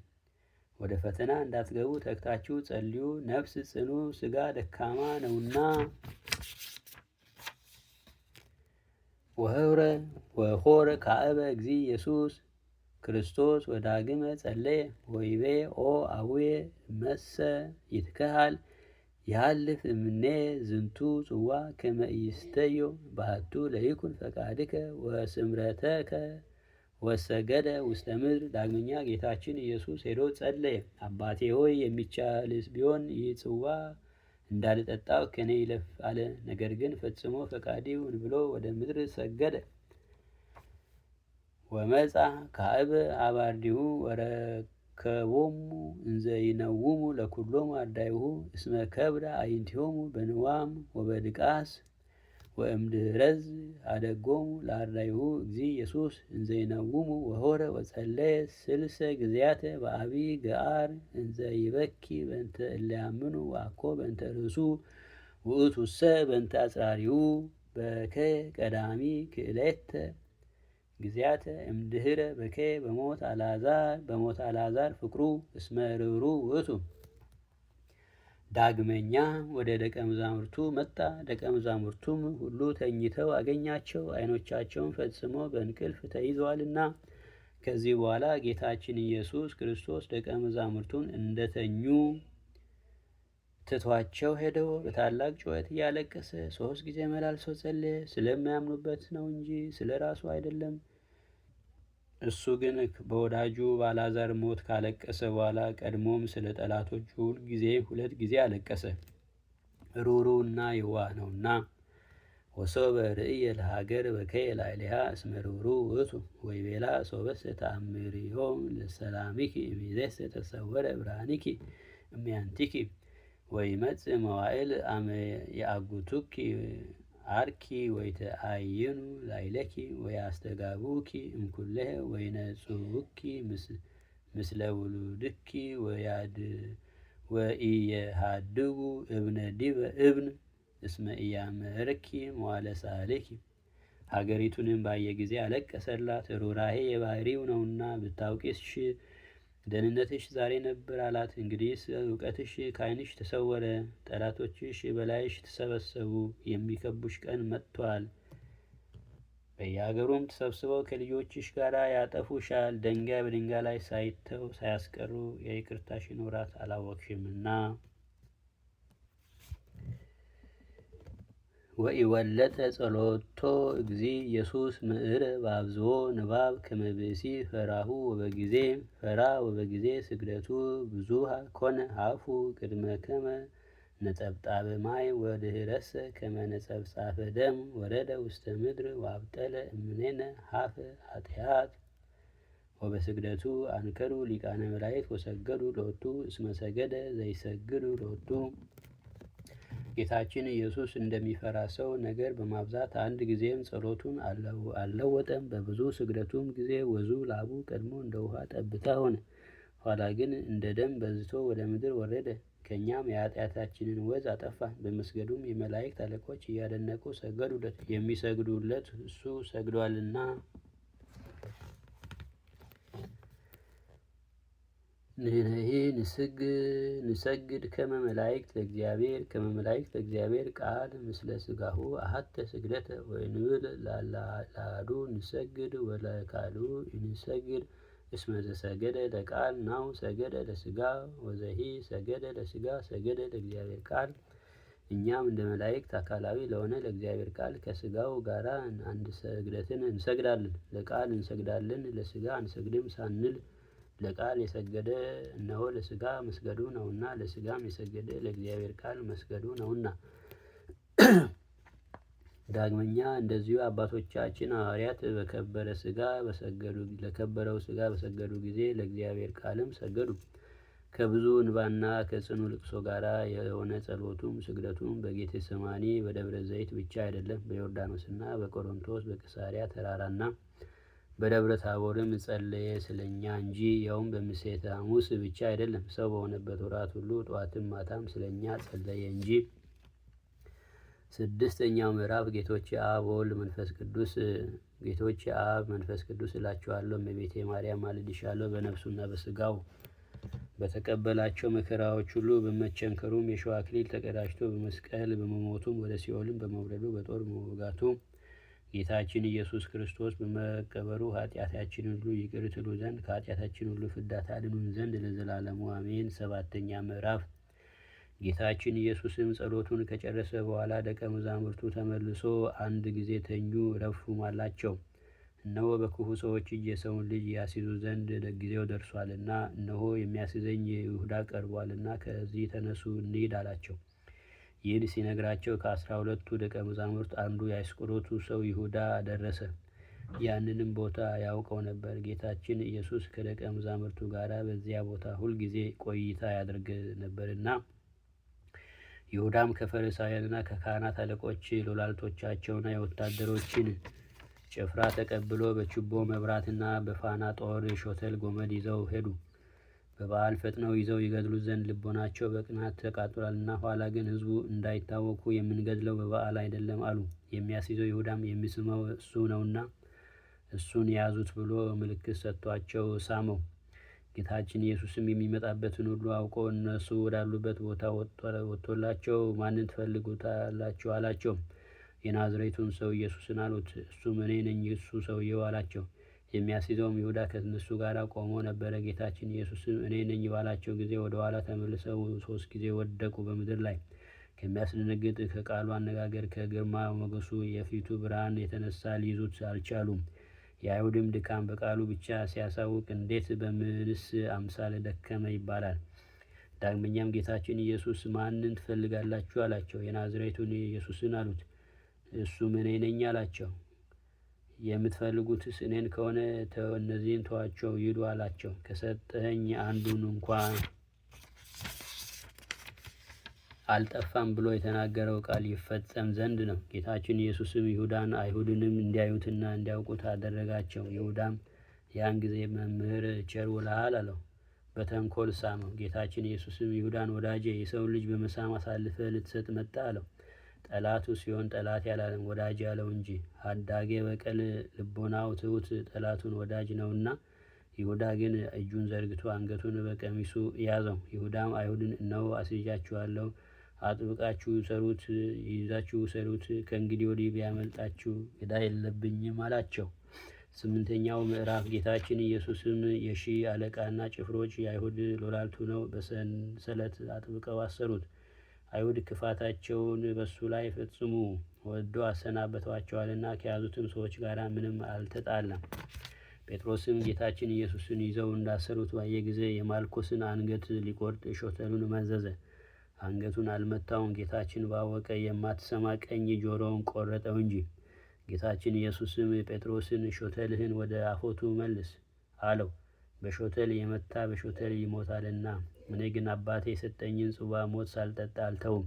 ወደ ፈተና እንዳትገቡ ተግታችሁ ጸልዩ፣ ነፍስ ጽኑ ሥጋ ደካማ ነውና። ወሆረ ካዕበ እግዚእ ኢየሱስ ክርስቶስ ወዳግመ ጸለየ ወይቤ ኦ አቡየ እመሰ ይትከሃል ይሃልፍ እምኔ ዝንቱ ጽዋ ከመ ኢይስተዮ ባሕቱ ለይኩን ፈቃድከ ወስምረተከ ወሰገደ ውስተ ምድር። ዳግመኛ ጌታችን ኢየሱስ ሄዶ ጸለየ። አባቴ ሆይ የሚቻልስ ቢሆን ይህ ጽዋ እንዳልጠጣው ከኔ ይለፍ አለ። ነገር ግን ፈጽሞ ፈቃድ ይሁን ብሎ ወደ ምድር ሰገደ። ወመጻ ካዕበ ኀበ አርዲሁ ወረከቦሙ እንዘ ይነውሙ ለኵሎሙ አርዳኢሁ እስመ ከብረ አዕይንቲሆሙ በንዋም ወበድቃስ። ወእምድኅረዝ አደጎሙ ለአርዳኢሁ እግዚእ ኢየሱስ እንዘ ይነውሙ ወሖረ ወጸለየ ስልሰ ጊዜያተ በዐቢይ ገአር እንዘ ይበኪ በእንተ እለ ያምኑ ወአኮ በእንተ ርእሱ ውእቱሰ በእንተ አጽራሪሁ በከየ ቀዳሚ ክእለተ ጊዜያተ እምድኅረ በከየ በሞተ አልዓዛር ፍቅሩ እስመ ርኅሩኅ ውእቱ። ዳግመኛ ወደ ደቀ መዛሙርቱ መጣ። ደቀ መዛሙርቱም ሁሉ ተኝተው አገኛቸው፣ ዓይኖቻቸውን ፈጽሞ በእንቅልፍ ተይዘዋልና። ከዚህ በኋላ ጌታችን ኢየሱስ ክርስቶስ ደቀ መዛሙርቱን እንደተኙ ትቷቸው ሄደው በታላቅ ጩኸት እያለቀሰ 3 ጊዜ መላልሶ ጸለየ። ስለማያምኑበት ነው እንጂ ስለ ራሱ አይደለም። እሱ ግን በወዳጁ በአልዓዛር ሞት ካለቀሰ በኋላ ቀድሞም ስለ ጠላቶቹ 2 ጊዜ አለቀሰ። ሩሩና የዋህ ነውና። ወሶበ ርእየ ለሀገር በከየ ላዕሌሃ እስመ ርኅሩኅ ውእቱ ወይቤላ ሶበሰ ተአምሪሆ ለሰላሚኪ እምይእዜሰ ተሰወረ ብርሃኒኪ እምያንቲኪ ወይመጽእ መዋዕል አመ ያአግቱኪ አርኪ ወይተአይኑ ላዕሌኪ ወያስተጋብኡኪ እምኩለሄ ወይነጽኡኪ ምስለ ውሉድኪ ወኢየሃድጉ እብነ ዲበ እብን እስመ ኢያእመርኪ መዋዕለ ሳልኪ። ሀገሪቱንም ባየ ጊዜ አለቀሰላት። ሩራሄ የባህሪው ነውና ብታውቂስ ደህንነትሽ ዛሬ ነበር አላት። እንግዲህስ እውቀትሽ ከዓይንሽ ተሰወረ፣ ጠላቶችሽ በላይሽ ተሰበሰቡ፣ የሚከቡሽ ቀን መጥቷል። በየሀገሩም ተሰብስበው ከልጆችሽ ጋር ያጠፉሻል። ድንጋይ በድንጋይ ላይ ሳይተው ሳያስቀሩ የይቅርታሽን ወራት አላወቅሽምና። ወኢወለጠ ጸሎቶ እግዚእ ኢየሱስ ምዕረ በአብዝሖ ንባብ ከመ ብእሲ ፈራሁ ወበጊዜ ስግደቱ ብዙኃ ኮነ ሀፉ ቅድመ ከመ ነጸብጣበ ማይ ወድኅረሰ ከመ ነጸብጻፈ ደም ወረደ ውስተ ምድር ወአብጠለ እምኔነ ሀፈ ኃጢአት ወበስግደቱ አንከሩ ሊቃነ መላእክት ወሰገዱ ሎቱ እስመ ሰገደ ዘይሰግዱ ሎቱ። ጌታችን ኢየሱስ እንደሚፈራ ሰው ነገር በማብዛት አንድ ጊዜም ጸሎቱን አልለወጠም። በብዙ ስግደቱም ጊዜ ወዙ ላቡ ቀድሞ እንደ ውሃ ጠብታ ሆነ፣ ኋላ ግን እንደ ደም በዝቶ ወደ ምድር ወረደ። ከእኛም የኃጢአታችንን ወዝ አጠፋ። በመስገዱም የመላእክት አለቆች እያደነቁ ሰገዱለት፣ የሚሰግዱለት እሱ ሰግዷልና። ንሕነሂ ንሰግድ ከመ መላእክት ለእግዚአብሔር ቃል ምስለ ሥጋሁ አሐተ ስግደተ ወንብል ለአሐዱ ንሰግድ ወለካልኡ ኢንሰግድ እስመ ዘሰገደ ለቃል ናሁ ሰገደ ለሥጋ ወዘሂ ሰገደ ለሥጋ ሰገደ ለእግዚአብሔር ቃል። እኛም እንደ መላእክት አካላዊ ለሆነ ለእግዚአብሔር ቃል ከሥጋው ጋር አንድ ስግደትን እንሰግዳለን። ለቃል እንሰግዳለን ለሥጋ አንሰግድም ሳንል ለቃል የሰገደ እነሆ ለሥጋ መስገዱ ነውና፣ ለሥጋም የሰገደ ለእግዚአብሔር ቃል መስገዱ ነውና። ዳግመኛ እንደዚሁ አባቶቻችን ሐዋርያት ለከበረው ሥጋ በሰገዱ ጊዜ ለእግዚአብሔር ቃልም ሰገዱ። ከብዙ እንባና ከጽኑ ልቅሶ ጋር የሆነ ጸሎቱም ስግደቱም በጌቴ ሰማኒ በደብረ ዘይት ብቻ አይደለም፣ በዮርዳኖስና በቆሮንቶስ በቂሳሪያ ተራራና በደብረ ታቦርም ጸለየ ስለኛ እንጂ፣ ያውም በምሴተ ሐሙስ ብቻ አይደለም፣ ሰው በሆነበት ወራት ሁሉ ጠዋትም ማታም ስለኛ ጸለየ እንጂ። ስድስተኛው ምዕራፍ ጌቶቼ አብ ወልድ መንፈስ ቅዱስ። ጌቶቼ አብ መንፈስ ቅዱስ እላችኋለሁ፣ እመቤቴ ማርያም ማልድሻለሁ። በነፍሱና በሥጋው በተቀበላቸው መከራዎች ሁሉ በመቸንከሩም የሸዋ አክሊል ተቀዳጅቶ በመስቀል በመሞቱም ወደ ሲኦልም በመውረዱ በጦር በመወጋቱ ጌታችን ኢየሱስ ክርስቶስ በመቀበሩ ኃጢአታችንን ሁሉ ይቅር ትሉ ዘንድ ከኃጢአታችን ሁሉ ፍዳ ታድኑን ዘንድ ለዘላለሙ አሜን። ሰባተኛ ምዕራፍ ጌታችን ኢየሱስም ጸሎቱን ከጨረሰ በኋላ ደቀ መዛሙርቱ ተመልሶ አንድ ጊዜ ተኙ፣ ረፉም አላቸው። እነሆ በክፉ ሰዎች እጅ የሰውን ልጅ ያስይዙ ዘንድ ጊዜው ደርሷልና፣ እነሆ የሚያስይዘኝ ይሁዳ ቀርቧልና ከዚህ ተነሱ እንሂድ አላቸው። ይህን ሲነግራቸው ከ12ቱ ደቀ መዛሙርት አንዱ የአስቆሮቱ ሰው ይሁዳ ደረሰ። ያንንም ቦታ ያውቀው ነበር። ጌታችን ኢየሱስ ከደቀ መዛሙርቱ ጋር በዚያ ቦታ ሁልጊዜ ቆይታ ያደርግ ነበርና፣ ይሁዳም ከፈሪሳውያንና ከካህናት አለቆች ሎላልቶቻቸውና የወታደሮችን ጭፍራ ተቀብሎ በችቦ መብራትና በፋና ጦር ሾተል ጎመድ ይዘው ሄዱ። በበዓል ፈጥነው ይዘው ይገድሉት ዘንድ ልቦናቸው በቅናት ተቃጥሏልና፣ ኋላ ግን ሕዝቡ እንዳይታወኩ የምንገድለው በበዓል አይደለም አሉ። የሚያስይዘው ይሁዳም የሚስመው እሱ ነውና እሱን ያዙት ብሎ ምልክት ሰጥቷቸው ሳመው። ጌታችን ኢየሱስም የሚመጣበትን ሁሉ አውቆ እነሱ ወዳሉበት ቦታ ወጥቶላቸው ማንን ትፈልጉታላችሁ አላቸው። የናዝሬቱን ሰው ኢየሱስን አሉት። እሱም እኔ ነኝ እሱ ሰውየው አላቸው። የሚያስይዘውም ይሁዳ ከእነሱ ጋር ቆሞ ነበረ። ጌታችን ኢየሱስም እኔ ነኝ ባላቸው ጊዜ ወደ ኋላ ተመልሰው 3 ጊዜ ወደቁ በምድር ላይ። ከሚያስደነግጥ ከቃሉ አነጋገር ከግርማ ሞገሱ የፊቱ ብርሃን የተነሳ ሊይዙት አልቻሉም። የአይሁድም ድካም በቃሉ ብቻ ሲያሳውቅ እንዴት በምንስ አምሳለ ደከመ ይባላል። ዳግመኛም ጌታችን ኢየሱስ ማንን ትፈልጋላችሁ አላቸው። የናዝሬቱን ኢየሱስን አሉት። እሱም እኔ ነኝ አላቸው። የምትፈልጉትስ እኔን ከሆነ እነዚህን ተዋቸው ይሂዱ አላቸው። ከሰጠኸኝ አንዱን እንኳን አልጠፋም ብሎ የተናገረው ቃል ይፈጸም ዘንድ ነው። ጌታችን ኢየሱስም ይሁዳን አይሁድንም እንዲያዩትና እንዲያውቁት አደረጋቸው። ይሁዳም ያን ጊዜ መምህር ቸር ውለሃል አለው፣ በተንኮል ሳመው። ጌታችን ኢየሱስም ይሁዳን ወዳጄ የሰውን ልጅ በመሳም አሳልፈ ልትሰጥ መጣ አለው። ጠላቱ ሲሆን ጠላት ያላለም ወዳጅ ያለው እንጂ። ሀዳጌ በቀል ልቦናው ትሁት ጠላቱን ወዳጅ ነውና። ይሁዳ ግን እጁን ዘርግቶ አንገቱን በቀሚሱ ያዘው። ይሁዳም አይሁድን እነሆ አስይዣችኋለሁ፣ አጥብቃችሁ ሰሩት፣ ይዛችሁ ሰሩት፣ ከእንግዲህ ወዲህ ቢያመልጣችሁ ዕዳ የለብኝም አላቸው። 8ኛው ምዕራፍ ጌታችን ኢየሱስም የሺህ አለቃና ጭፍሮች የአይሁድ ሎላልቱ ነው በሰንሰለት አጥብቀው አሰሩት። አይሁድ ክፋታቸውን በሱ ላይ ፈጽሙ ወዶ አሰናበተዋቸዋልና ከያዙትም ሰዎች ጋር ምንም አልተጣላም። ጴጥሮስም ጌታችን ኢየሱስን ይዘው እንዳሰሩት ባየ ጊዜ የማልኮስን አንገት ሊቆርጥ ሾተሉን መዘዘ። አንገቱን አልመታውም። ጌታችን ባወቀ የማትሰማ ቀኝ ጆሮውን ቆረጠው እንጂ። ጌታችን ኢየሱስም ጴጥሮስን ሾተልህን ወደ አፎቱ መልስ አለው። በሾተል የመታ በሾተል ይሞታልና፣ እኔ ግን አባቴ የሰጠኝን ጽዋ ሞት ሳልጠጣ አልተውም።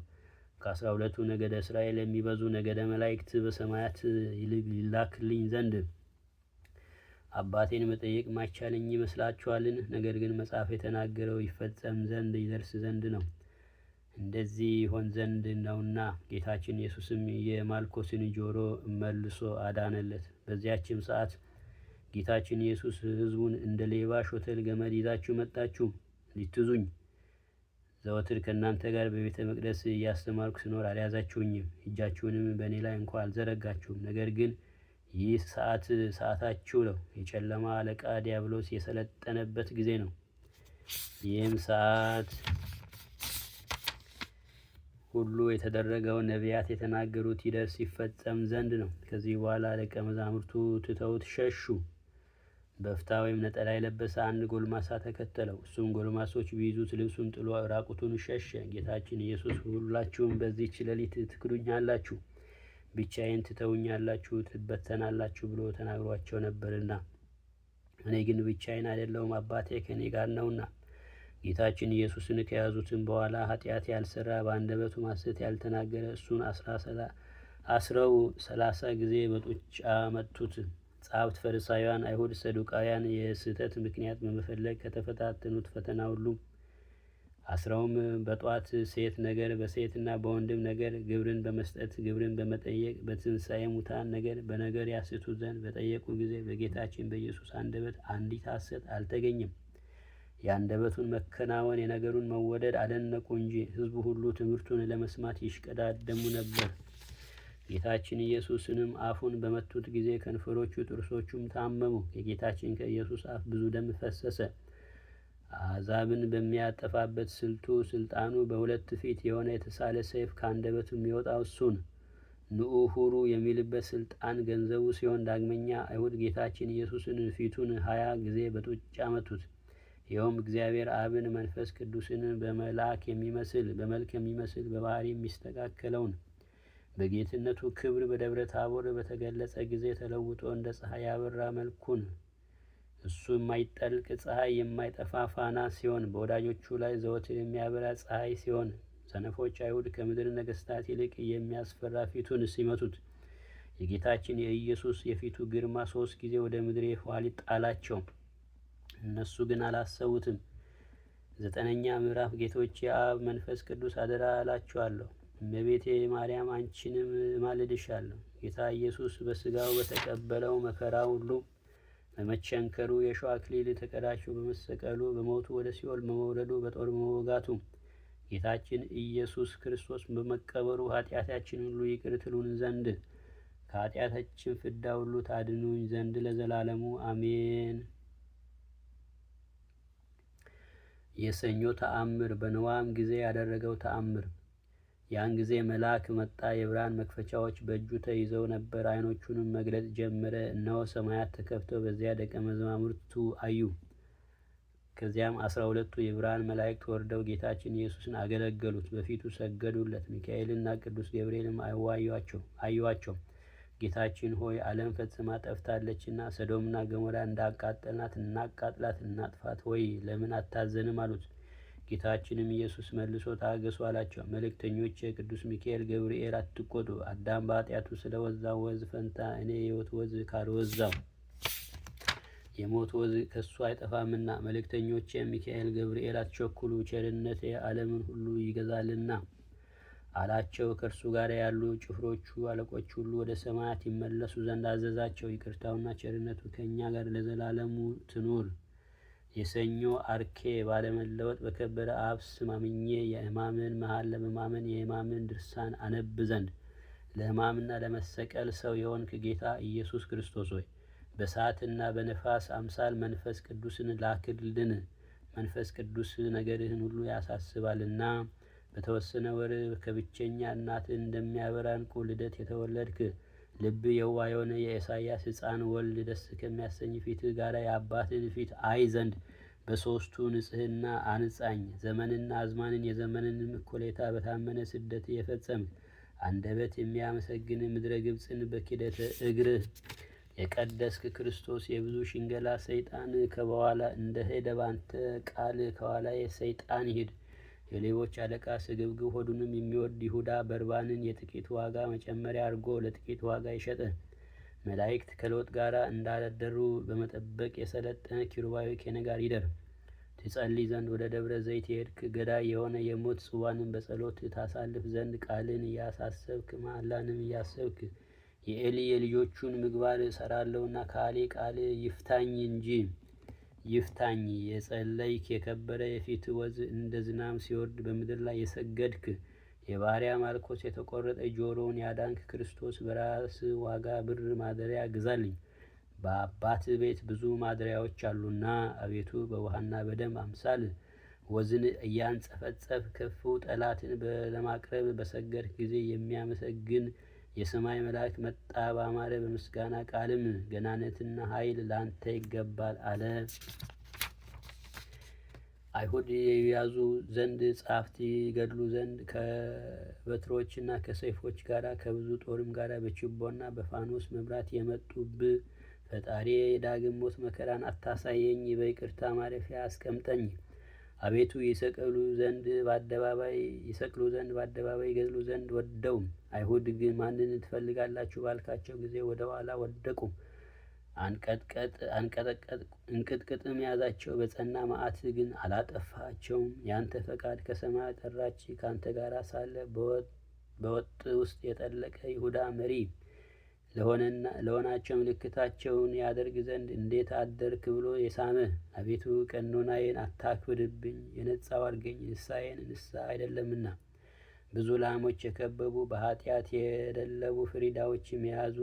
ከ12ቱ ነገደ እስራኤል የሚበዙ ነገደ መላእክት በሰማያት ይላክልኝ ዘንድ አባቴን መጠየቅ ማይቻለኝ ይመስላችኋልን? ነገር ግን መጽሐፍ የተናገረው ይፈጸም ዘንድ ይደርስ ዘንድ ነው። እንደዚህ ይሆን ዘንድ ነውና። ጌታችን ኢየሱስም የማልኮስን ጆሮ መልሶ አዳነለት። በዚያችም ሰዓት ጌታችን ኢየሱስ ሕዝቡን እንደ ሌባ ሾተል ገመድ ይዛችሁ መጣችሁ ሊትዙኝ፣ ዘወትር ከእናንተ ጋር በቤተ መቅደስ እያስተማርኩ ስኖር አልያዛችሁኝም፣ እጃችሁንም በእኔ ላይ እንኳ አልዘረጋችሁም። ነገር ግን ይህ ሰዓታችሁ ነው። የጨለማ አለቃ ዲያብሎስ የሰለጠነበት ጊዜ ነው። ይህም ሰዓት ሁሉ የተደረገው ነቢያት የተናገሩት ይደርስ ይፈጸም ዘንድ ነው። ከዚህ በኋላ ደቀ መዛሙርቱ ትተውት ሸሹ። በፍታ ወይም ነጠላ የለበሰ አንድ ጎልማሳ ተከተለው። እሱም ጎልማሶች ቢይዙት ልብሱን ጥሎ ራቁቱን ሸሸ። ጌታችን ኢየሱስ ሁላችሁም በዚህች ሌሊት ትክዱኛላችሁ፣ ብቻዬን ትተውኛላችሁ፣ ትበተናላችሁ ብሎ ተናግሯቸው ነበርና፣ እኔ ግን ብቻዬን አይደለሁም፣ አባቴ ከእኔ ጋር ነውና። ጌታችን ኢየሱስን ከያዙትም በኋላ ኃጢአት ያልሰራ በአንደበቱ ሐሰት ያልተናገረ እሱን አስረው 30 ጊዜ በጡጫ መቱት። ጸሐፍት ፈሪሳውያን፣ አይሁድ፣ ሰዱቃውያን የስህተት ምክንያት በመፈለግ ከተፈታተኑት ፈተና ሁሉ አስረውም በጧት ሴት ነገር በሴትና በወንድም ነገር፣ ግብርን በመስጠት ግብርን በመጠየቅ በትንሣኤ ሙታን በነገር ያስቱ ዘንድ በጠየቁ ጊዜ በጌታችን በኢየሱስ አንደበት አንዲት ሐሰት አልተገኘም። የአንደበቱን መከናወን የነገሩን መወደድ አደነቁ እንጂ ሕዝቡ ሁሉ ትምህርቱን ለመስማት ይሽቀዳደሙ ነበር። ጌታችን ኢየሱስንም አፉን በመቱት ጊዜ ከንፈሮቹ ጥርሶቹም ታመሙ። ከጌታችን ከኢየሱስ አፍ ብዙ ደም ፈሰሰ። አሕዛብን በሚያጠፋበት ስልጣኑ በሁለት ፊት የሆነ የተሳለ ሰይፍ ከአንደበቱ የሚወጣው እሱን ንዑ ሁሩ የሚልበት ስልጣን ገንዘቡ ሲሆን፣ ዳግመኛ አይሁድ ጌታችን ኢየሱስን ፊቱን 20 ጊዜ በጡጫ መቱት። ይኸውም እግዚአብሔር አብን መንፈስ ቅዱስን በመልክ የሚመስል በባህሪ የሚስተካከለውን በጌትነቱ ክብር በደብረ ታቦር በተገለጸ ጊዜ ተለውጦ እንደ ፀሐይ ያበራ መልኩን እሱ የማይጠልቅ ፀሐይ የማይጠፋ ፋና ሲሆን፣ በወዳጆቹ ላይ ዘወትር የሚያበራ ፀሐይ ሲሆን፣ ሰነፎች አይሁድ ከምድር ነገስታት ይልቅ የሚያስፈራ ፊቱን ሲመቱት የጌታችን የኢየሱስ የፊቱ ግርማ 3 ጊዜ ወደ ምድር የኋሊት ጣላቸው። እነሱ ግን አላሰቡትም። 9ኛ ምዕራፍ ጌቶቼ አብ መንፈስ ቅዱስ አደራ እላችኋለሁ፣ እመቤቴ ማርያም አንቺንም እማልድሻለሁ። ጌታ ኢየሱስ በስጋው በተቀበለው መከራ ሁሉ በመቸንከሩ የሾህ አክሊል ተቀዳጅቶ በመሰቀሉ በሞቱ ወደ ሲኦል በመውረዱ በጦር በመወጋቱ ጌታችን ኢየሱስ ክርስቶስ በመቀበሩ ኃጢአታችን ሁሉ ይቅር ትሉን ዘንድ ከኃጢአታችን ፍዳ ሁሉ ታድኑኝ ዘንድ ለዘላለሙ አሜን። የሰኞ ተአምር። በንዋም ጊዜ ያደረገው ተአምር። ያን ጊዜ መልአክ መጣ። የብርሃን መክፈቻዎች በእጁ ተይዘው ነበር። ዓይኖቹንም መግለጥ ጀመረ። እነሆ ሰማያት ተከፍተው በዚያ ደቀ መዛሙርቱ አዩ። ከዚያም 12ቱ የብርሃን መላእክት ወርደው ጌታችን ኢየሱስን አገለገሉት፣ በፊቱ ሰገዱለት። ሚካኤልና ቅዱስ ገብርኤልም አዩዋቸው። ጌታችን ሆይ ዓለም ፈጽማ ጠፍታለችና ሰዶምና ገሞራ እንዳቃጠልናት እናቃጥላት እናጥፋት ወይ ለምን አታዘንም አሉት። ጌታችንም ኢየሱስ መልሶ ታገሱ አላቸው። መልእክተኞች ቅዱስ ሚካኤል ገብርኤል አትቆጡ፣ አዳም በኃጢአቱ ስለወዛው ወዝ ፈንታ እኔ የሕይወት ወዝ ካልወዛው የሞት ወዝ ከሱ አይጠፋምና፣ መልእክተኞች ሚካኤል ገብርኤል አትቸኩሉ፣ ቸርነቴ ዓለምን ሁሉ ይገዛልና አላቸው። ከእርሱ ጋር ያሉ ጭፍሮቹ አለቆች ሁሉ ወደ ሰማያት ይመለሱ ዘንድ አዘዛቸው። ይቅርታውና ቸርነቱ ከእኛ ጋር ለዘላለሙ ትኑር። የሰኞ አርኬ ባለመለወጥ በከበረ አብ ስም አምኜ የሕማምን መሀል ለመማመን የሕማምን ድርሳን አነብ ዘንድ ለሕማምና ለመሰቀል ሰው የሆንክ ጌታ ኢየሱስ ክርስቶስ ሆይ በእሳትና በነፋስ አምሳል መንፈስ ቅዱስን ላክልን። መንፈስ ቅዱስ ነገርህን ሁሉ ያሳስባልና በተወሰነ ወር ከብቸኛ እናትህ እንደሚያበራ ዕንቁ ልደት የተወለድክ ልብ የዋ የሆነ የኢሳያስ ሕፃን ወልድ ደስ ከሚያሰኝ ፊትህ ጋር የአባትን ፊት አይ ዘንድ በሦስቱ ንጽሕና አንጻኝ። ዘመንና አዝማንን የዘመንንም እኩሌታ በታመነ ስደት የፈጸምክ አንደበት የሚያመሰግን ምድረ ግብፅን በኪደተ እግርህ የቀደስክ ክርስቶስ የብዙ ሽንገላ ሰይጣን ከበኋላ እንደ ሄደ ባንተ ቃል ከኋላዬ ሰይጣን ይሂድ። የሌቦች አለቃ ስግብግብ ሆዱንም የሚወድ ይሁዳ በርባንን የጥቂት ዋጋ መጨመሪያ አድርጎ ለጥቂት ዋጋ ይሸጠ። መላእክት ከሎጥ ጋር እንዳደሩ በመጠበቅ የሰለጠነ ኪሩባዊ ከኔ ጋር ይደር። ትጸልይ ዘንድ ወደ ደብረ ዘይት የሄድክ ገዳይ የሆነ የሞት ጽዋንን በጸሎት ታሳልፍ ዘንድ ቃልን እያሳሰብክ መሐላንም እያሰብክ የኤሊ የልጆቹን ምግባር እሰራለሁና ካሌ ቃል ይፍታኝ እንጂ ይፍታኝ። የጸለይክ የከበረ የፊት ወዝ እንደ ዝናም ሲወርድ በምድር ላይ የሰገድክ የባሪያ ማልኮስ የተቆረጠ ጆሮውን ያዳንክ ክርስቶስ በራስ ዋጋ ብር ማደሪያ ግዛልኝ። በአባት ቤት ብዙ ማደሪያዎች አሉና አቤቱ በውሃና በደም አምሳል ወዝን እያንጸፈጸፍ ክፉ ጠላትን ለማቅረብ በሰገድክ ጊዜ የሚያመሰግን የሰማይ መልአክ መጣ። በአማረ በምስጋና ቃልም ገናነትና ኃይል ላንተ ይገባል አለ። አይሁድ የያዙ ዘንድ ጸሐፍት ይገድሉ ዘንድ ከበትሮችና ከሰይፎች ጋር ከብዙ ጦርም ጋር በችቦና በፋኖስ መብራት የመጡብ ፈጣሪ የዳግም ሞት መከራን አታሳየኝ፣ በይቅርታ ማረፊያ አስቀምጠኝ። አቤቱ ይሰቅሉ ዘንድ በአደባባይ ይገድሉ ዘንድ ወደው። አይሁድ ግን ማንን ትፈልጋላችሁ ባልካቸው ጊዜ ወደ ኋላ ወደቁ። እንቅጥቅጥም ያዛቸው፣ በጸና መዓት ግን አላጠፋቸውም። ያንተ ፈቃድ ከሰማይ ጠራች። ካንተ ጋር ሳለ በወጥ ውስጥ የጠለቀ ይሁዳ መሪ ለሆናቸው ምልክታቸውን ያደርግ ዘንድ እንዴት አደርክ ብሎ የሳመህ። አቤቱ ቀኖናዬን አታክብድብኝ፣ የነጻው አድርገኝ። ንስሐዬን ንስሐ አይደለምና ብዙ ላሞች የከበቡ በኃጢአት የደለቡ ፍሪዳዎችም የያዙ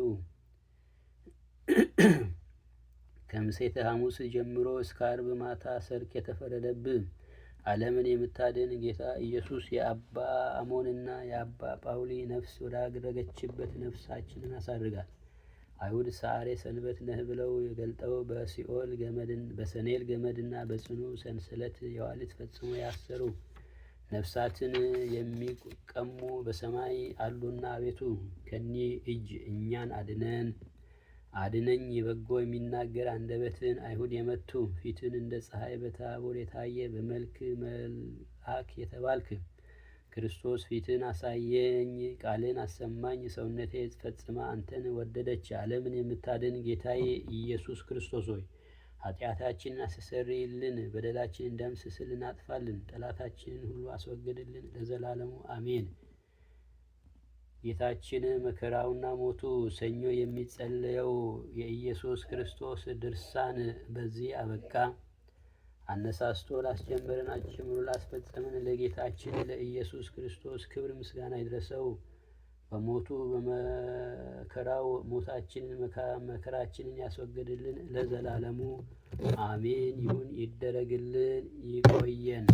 ከምሴተ ሐሙስ ጀምሮ እስከ አርብ ማታ ሰርክ የተፈረደብህ ዓለምን የምታድን ጌታ ኢየሱስ የአባ አሞንና የአባ ጳውሊ ነፍስ ወዳደረገችበት ነፍሳችንን አሳርጋል። አይሁድ ሰዓሬ ሰንበት ነህ ብለው ገልጠው በሰኔል ገመድና በጽኑ ሰንሰለት የዋሊት ፈጽሞ ያሰሩ ነፍሳትን የሚቀሙ በሰማይ አሉና አቤቱ ከኒህ እጅ እኛን አድነኝ። የበጎ የሚናገር አንደበትን አይሁድ የመቱ ፊትን እንደ ፀሐይ በታቦር የታየ በመልክ መልአክ የተባልክ ክርስቶስ ፊትን አሳየኝ፣ ቃልን አሰማኝ። ሰውነቴ ፈጽማ አንተን ወደደች። ዓለምን የምታድን ጌታዬ ኢየሱስ ክርስቶስ ሆይ ኃጢአታችንን አስተሰርይልን፣ በደላችንን ደምስስልን፣ አጥፋልን፣ ጠላታችንን ሁሉ አስወግድልን ለዘላለሙ አሜን። ጌታችን መከራውና ሞቱ ሰኞ የሚጸለየው የኢየሱስ ክርስቶስ ድርሳን በዚህ አበቃ። አነሳስቶ ላስጀመረን አስጀምሮ ላስፈጸመን ለጌታችን ለኢየሱስ ክርስቶስ ክብር ምስጋና ይድረሰው። በሞቱ በመከራው መከራችንን ያስወግድልን ለዘላለሙ አሜን። ይሁን ይደረግልን። ይቆየን።